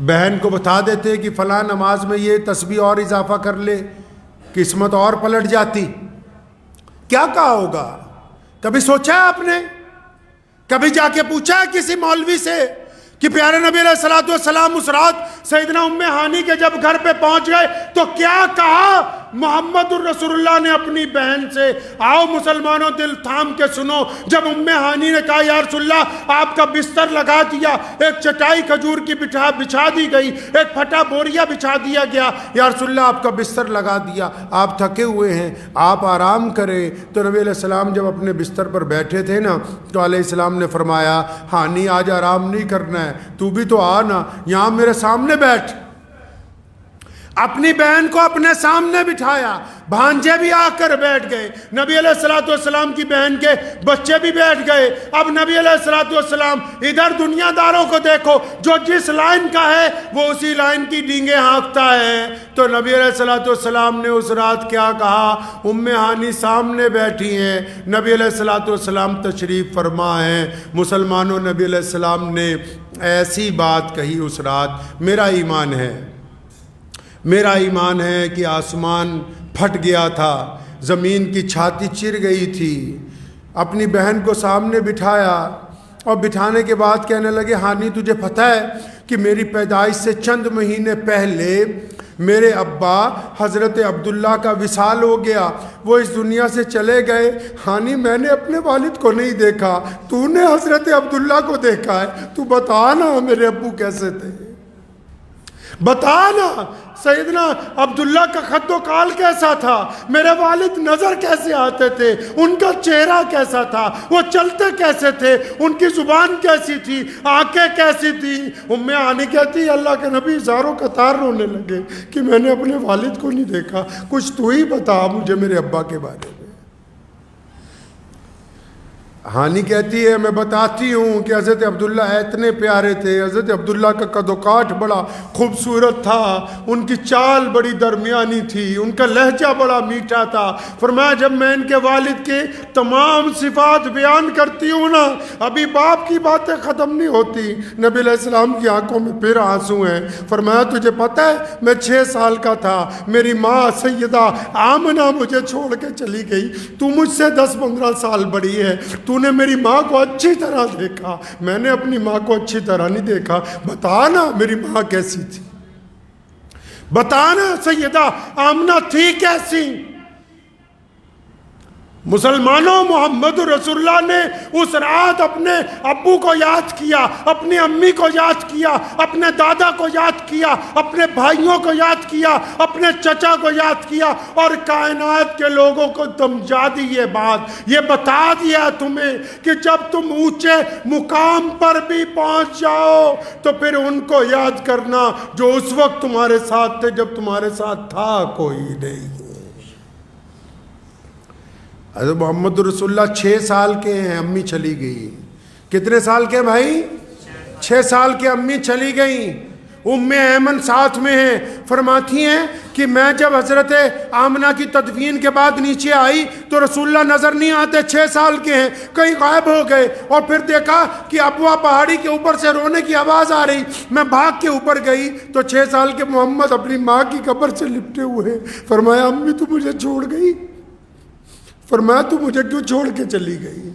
[SPEAKER 1] بہن کو بتا دیتے کہ فلاں نماز میں یہ تسبیح اور اضافہ کر لے، قسمت اور پلٹ جاتی. کیا کہا ہوگا؟ کبھی سوچا ہے آپ نے؟ کبھی جا کے پوچھا ہے کسی مولوی سے کہ پیارے نبی علیہ السلام اس رات سیدنا ام ہانی کے جب گھر پہ پہنچ گئے تو کیا کہا محمد الرسول اللہ نے اپنی بہن سے؟ آؤ مسلمانوں دل تھام کے سنو. جب ام ہانی نے کہا یا رسول اللہ آپ کا بستر لگا دیا، ایک چٹائی کھجور کی بچھا دی گئی، ایک پھٹا بوریا بچھا دیا گیا، یا رسول اللہ آپ کا بستر لگا دیا، آپ تھکے ہوئے ہیں، آپ آرام کریں. تو نبی علیہ السلام جب اپنے بستر پر بیٹھے تھے نا، تو علیہ السلام نے فرمایا ہانی آج آرام نہیں کرنا ہے، تو بھی تو آ نا، یہاں میرے سامنے بیٹھ. اپنی بہن کو اپنے سامنے بٹھایا، بھانجے بھی آ کر بیٹھ گئے، نبی علیہ السلام کی بہن کے بچے بھی بیٹھ گئے. اب نبی علیہ السلام ادھر دنیا داروں کو دیکھو، جو جس لائن کا ہے وہ اسی لائن کی ڈینگیں ہانکتا ہے. تو نبی علیہ السلام نے اس رات کیا کہا؟ ام ہانی سامنے بیٹھی ہیں، نبی علیہ السلام تشریف فرما ہیں. مسلمانوں، نبی علیہ السلام نے ایسی بات کہی اس رات. میرا ایمان ہے کہ آسمان پھٹ گیا تھا، زمین کی چھاتی چر گئی تھی. اپنی بہن کو سامنے بٹھایا اور بٹھانے کے بعد کہنے لگے ہانی تجھے پتہ ہے کہ میری پیدائش سے چند مہینے پہلے میرے ابا حضرت عبداللہ کا وصال ہو گیا، وہ اس دنیا سے چلے گئے. ہانی میں نے اپنے والد کو نہیں دیکھا، تو نے حضرت عبداللہ کو دیکھا ہے، تو بتا نا میرے ابو کیسے تھے. بتا نا سیدنا عبداللہ کا خط و قال کیسا تھا، میرے والد نظر کیسے آتے تھے، ان کا چہرہ کیسا تھا، وہ چلتے کیسے تھے، ان کی زبان کیسی تھی، آنکھیں کیسی تھی۔ ام ہانی کہتی اللہ کے نبی زاروں قطار رونے لگے کہ میں نے اپنے والد کو نہیں دیکھا، کچھ تو ہی بتا مجھے میرے ابا کے بارے میں۔ ہانی کہتی ہے میں بتاتی ہوں کہ حضرت عبداللہ اتنے پیارے تھے، حضرت عبداللہ کا قد و کاٹ بڑا خوبصورت تھا، ان کی چال بڑی درمیانی تھی، ان کا لہجہ بڑا میٹھا تھا۔ فرمایا جب میں ان کے والد کے تمام صفات بیان کرتی ہوں نا، ابھی باپ کی باتیں ختم نہیں ہوتی، نبی علیہ السلام کی آنکھوں میں پھر آنسو ہیں۔ فرمایا تجھے پتہ ہے میں 6 سال کا تھا، میری ماں سیدہ آمنہ مجھے چھوڑ کے چلی گئی، تو مجھ سے 10-15 سال بڑی ہے، تو نے میری ماں کو اچھی طرح دیکھا، میں نے اپنی ماں کو اچھی طرح نہیں دیکھا، بتانا میری ماں کیسی تھی، بتانا سیدہ آمنہ تھی کیسی۔ مسلمانوں محمد رسول اللہ نے اس رات اپنے ابو کو یاد کیا، اپنی امی کو یاد کیا، اپنے دادا کو یاد کیا، اپنے بھائیوں کو یاد کیا، اپنے چچا کو یاد کیا، اور کائنات کے لوگوں کو سمجھا دی یہ بات، یہ بتا دیا تمہیں کہ جب تم اونچے مقام پر بھی پہنچ جاؤ تو پھر ان کو یاد کرنا جو اس وقت تمہارے ساتھ تھے جب تمہارے ساتھ تھا کوئی نہیں۔ حضرت محمد رسول اللہ 6 سال کے ہیں، امی چلی گئی۔ کتنے سال کے بھائی؟ 6 سال کے امی چلی گئیں۔ ام ایمن ساتھ میں ہیں، فرماتی ہیں کہ میں جب حضرت آمنہ کی تدفین کے بعد نیچے آئی تو رسول اللہ نظر نہیں آتے، 6 سال کے ہیں، کہیں غائب ہو گئے، اور پھر دیکھا کہ ابوا پہاڑی کے اوپر سے رونے کی آواز آ رہی، میں بھاگ کے اوپر گئی تو 6 سال کے محمد اپنی ماں کی قبر سے لپٹے ہوئے۔ فرمایا امی تو مجھے چھوڑ گئی، فرمایا تو مجھے کیوں چھوڑ کے چلی گئی؟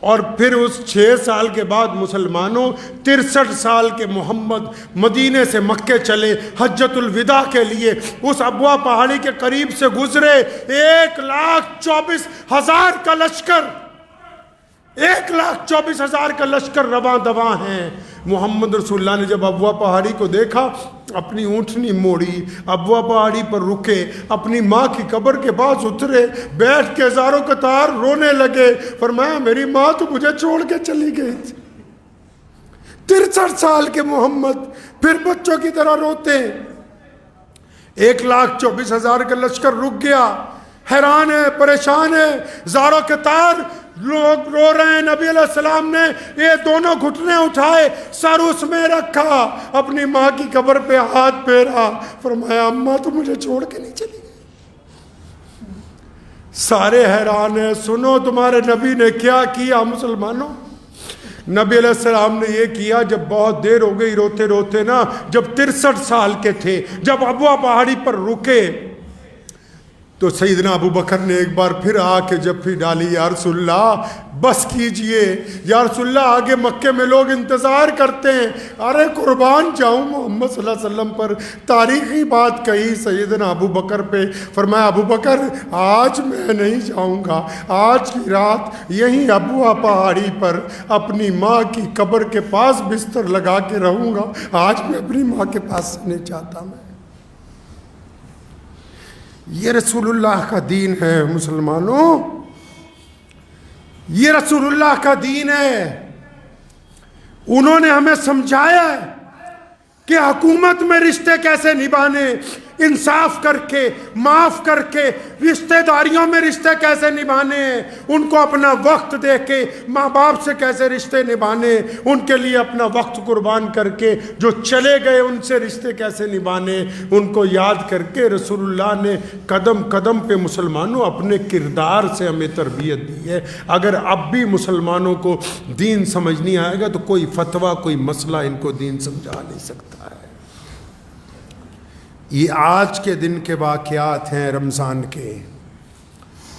[SPEAKER 1] اور پھر اس 6 سال کے بعد مسلمانوں 63 سال کے محمد مدینے سے مکے چلے حجۃ الوداع کے لیے، اس ابوا پہاڑی کے قریب سے گزرے، 1,24,000 کا لشکر، 1,24,000 کا لشکر رواں دواں ہیں۔ محمد رسول اللہ نے جب ابوا پہاڑی کو دیکھا اپنی اونٹنی موڑی، ابوا پہاڑی پر رکے، اپنی ماں کی قبر کے پاس اترے، بیٹھ کے ہزاروں قطار رونے لگے۔ فرمایا میری ماں تو مجھے چھوڑ کے چلی گئی تھی۔ 63 سال کے محمد پھر بچوں کی طرح روتے۔ 1,24,000 کا لشکر رک گیا، حیران ہے، پریشان ہے، ہزاروں قطار لوگ رو رہے ہیں۔ نبی علیہ السلام نے یہ دونوں گھٹنے اٹھائے، سر اس میں رکھا، اپنی ماں کی قبر پہ ہاتھ پھیرا، فرمایا اماں تو مجھے چھوڑ کے نہیں چلی گئی۔ سارے حیران ہیں، سنو تمہارے نبی نے کیا کیا مسلمانوں۔ نبی علیہ السلام نے یہ کیا، جب بہت دیر ہو گئی روتے روتے نا، جب 63 سال کے تھے، جب ابوا پہاڑی پر رکے تو سیدنا ابو بکر نے ایک بار پھر آ کے جب پھر ڈالی، یا رسول اللہ بس کیجئے، یا رسول اللہ آگے مکے میں لوگ انتظار کرتے ہیں۔ ارے قربان جاؤں محمد صلی اللہ علیہ وسلم پر، تاریخی بات کہی سیدنا ابو بکر پہ۔ فرمایا ابو بکر آج میں نہیں جاؤں گا، آج کی رات یہیں ابوا پہاڑی پر اپنی ماں کی قبر کے پاس بستر لگا کے رہوں گا، آج میں اپنی ماں کے پاس نہیں چاہتا۔ میں یہ رسول اللہ کا دین ہے مسلمانوں، یہ رسول اللہ کا دین ہے۔ انہوں نے ہمیں سمجھایا ہے کہ حکومت میں رشتے کیسے نبھانے، انصاف کر کے، معاف کر کے، رشتہ داریوں میں رشتے کیسے نبھانے، ان کو اپنا وقت دے کے ماں باپ سے کیسے رشتے نبھانے، ان کے لیے اپنا وقت قربان کر کے جو چلے گئے ان سے رشتے کیسے نبھانے، ان کو یاد کر کے رسول اللہ نے قدم قدم پہ مسلمانوں اپنے کردار سے ہمیں تربیت دی ہے۔ اگر اب بھی مسلمانوں کو دین سمجھ نہیں آئے گا تو کوئی فتویٰ، کوئی مسئلہ ان کو دین سمجھا نہیں سکتا ہے۔ یہ آج کے دن کے واقعات ہیں، رمضان کے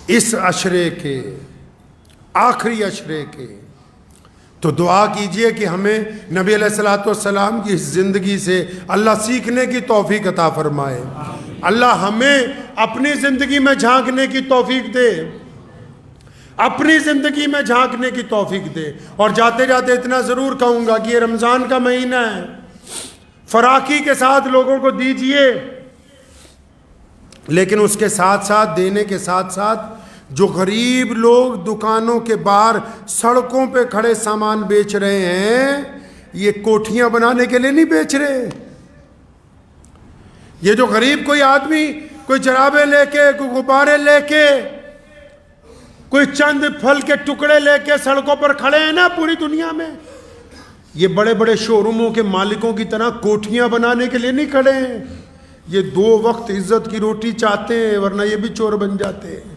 [SPEAKER 1] اس عشرے کے، آخری عشرے کے۔ تو دعا کیجئے کہ ہمیں نبی علیہ الصلوۃ والسلام کی اس زندگی سے اللہ سیکھنے کی توفیق عطا فرمائے، اللہ ہمیں اپنی زندگی میں جھانکنے کی توفیق دے، اپنی زندگی میں جھانکنے کی توفیق دے۔ اور جاتے جاتے اتنا ضرور کہوں گا کہ یہ رمضان کا مہینہ ہے، فراخی کے ساتھ لوگوں کو دیجئے، لیکن اس کے ساتھ ساتھ، دینے کے ساتھ ساتھ، جو غریب لوگ دکانوں کے باہر سڑکوں پہ کھڑے سامان بیچ رہے ہیں، یہ کوٹھیاں بنانے کے لیے نہیں بیچ رہے. یہ جو غریب کوئی آدمی کوئی جرابے لے کے، کوئی غبارے لے کے، کوئی چند پھل کے ٹکڑے لے کے سڑکوں پر کھڑے ہیں نا پوری دنیا میں، یہ بڑے بڑے شو روموں کے مالکوں کی طرح کوٹھیاں بنانے کے لیے نہیں کھڑے ہیں. یہ 2 وقت عزت کی روٹی چاہتے ہیں، ورنہ یہ بھی چور بن جاتے ہیں.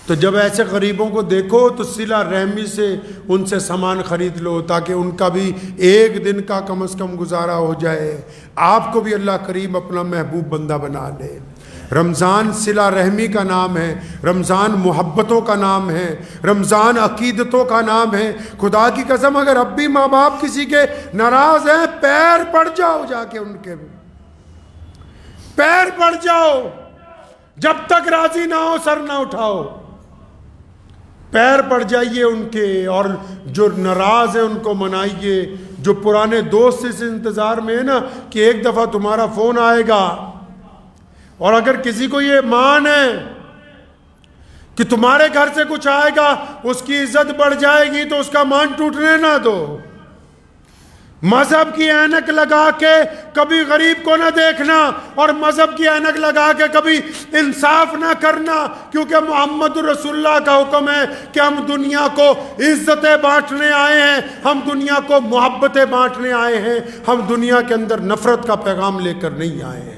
[SPEAKER 1] تو جب ایسے غریبوں کو دیکھو تو صلہ رحمی سے ان سے سامان خرید لو، تاکہ ان کا بھی ایک دن کا کم از کم گزارا ہو جائے. آپ کو بھی اللہ کریم اپنا محبوب بندہ بنا لے. رمضان صلہ رحمی کا نام ہے، رمضان محبتوں کا نام ہے، رمضان عقیدتوں کا نام ہے. خدا کی قسم اگر اب بھی ماں باپ کسی کے ناراض ہیں، پیر پڑ جاؤ، جا کے ان کے پیر پڑ جاؤ. جب تک راضی نہ ہو سر نہ اٹھاؤ، پیر پڑ جائیے ان کے. اور جو ناراض ہیں ان کو منائیے. جو پرانے دوست اس انتظار میں ہے نا کہ ایک دفعہ تمہارا فون آئے گا، اور اگر کسی کو یہ مان ہے کہ تمہارے گھر سے کچھ آئے گا، اس کی عزت بڑھ جائے گی، تو اس کا مان ٹوٹنے نہ دو. مذہب کی اینک لگا کے کبھی غریب کو نہ دیکھنا، اور مذہب کی اینک لگا کے کبھی انصاف نہ کرنا، کیونکہ محمد رسول اللہ کا حکم ہے کہ ہم دنیا کو عزتیں بانٹنے آئے ہیں، ہم دنیا کو محبتیں بانٹنے آئے ہیں، ہم دنیا کے اندر نفرت کا پیغام لے کر نہیں آئے ہیں.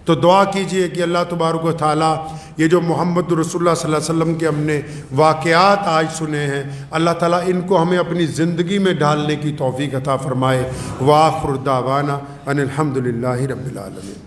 [SPEAKER 1] تو دعا کیجئے کہ اللہ تبارک و تعالیٰ یہ جو محمد رسول اللہ صلی اللہ علیہ وسلم کے ہم نے واقعات آج سنے ہیں، اللہ تعالیٰ ان کو ہمیں اپنی زندگی میں ڈالنے کی توفیق عطا فرمائے. وآخر دعوانا ان الحمد للہ رب العالمین.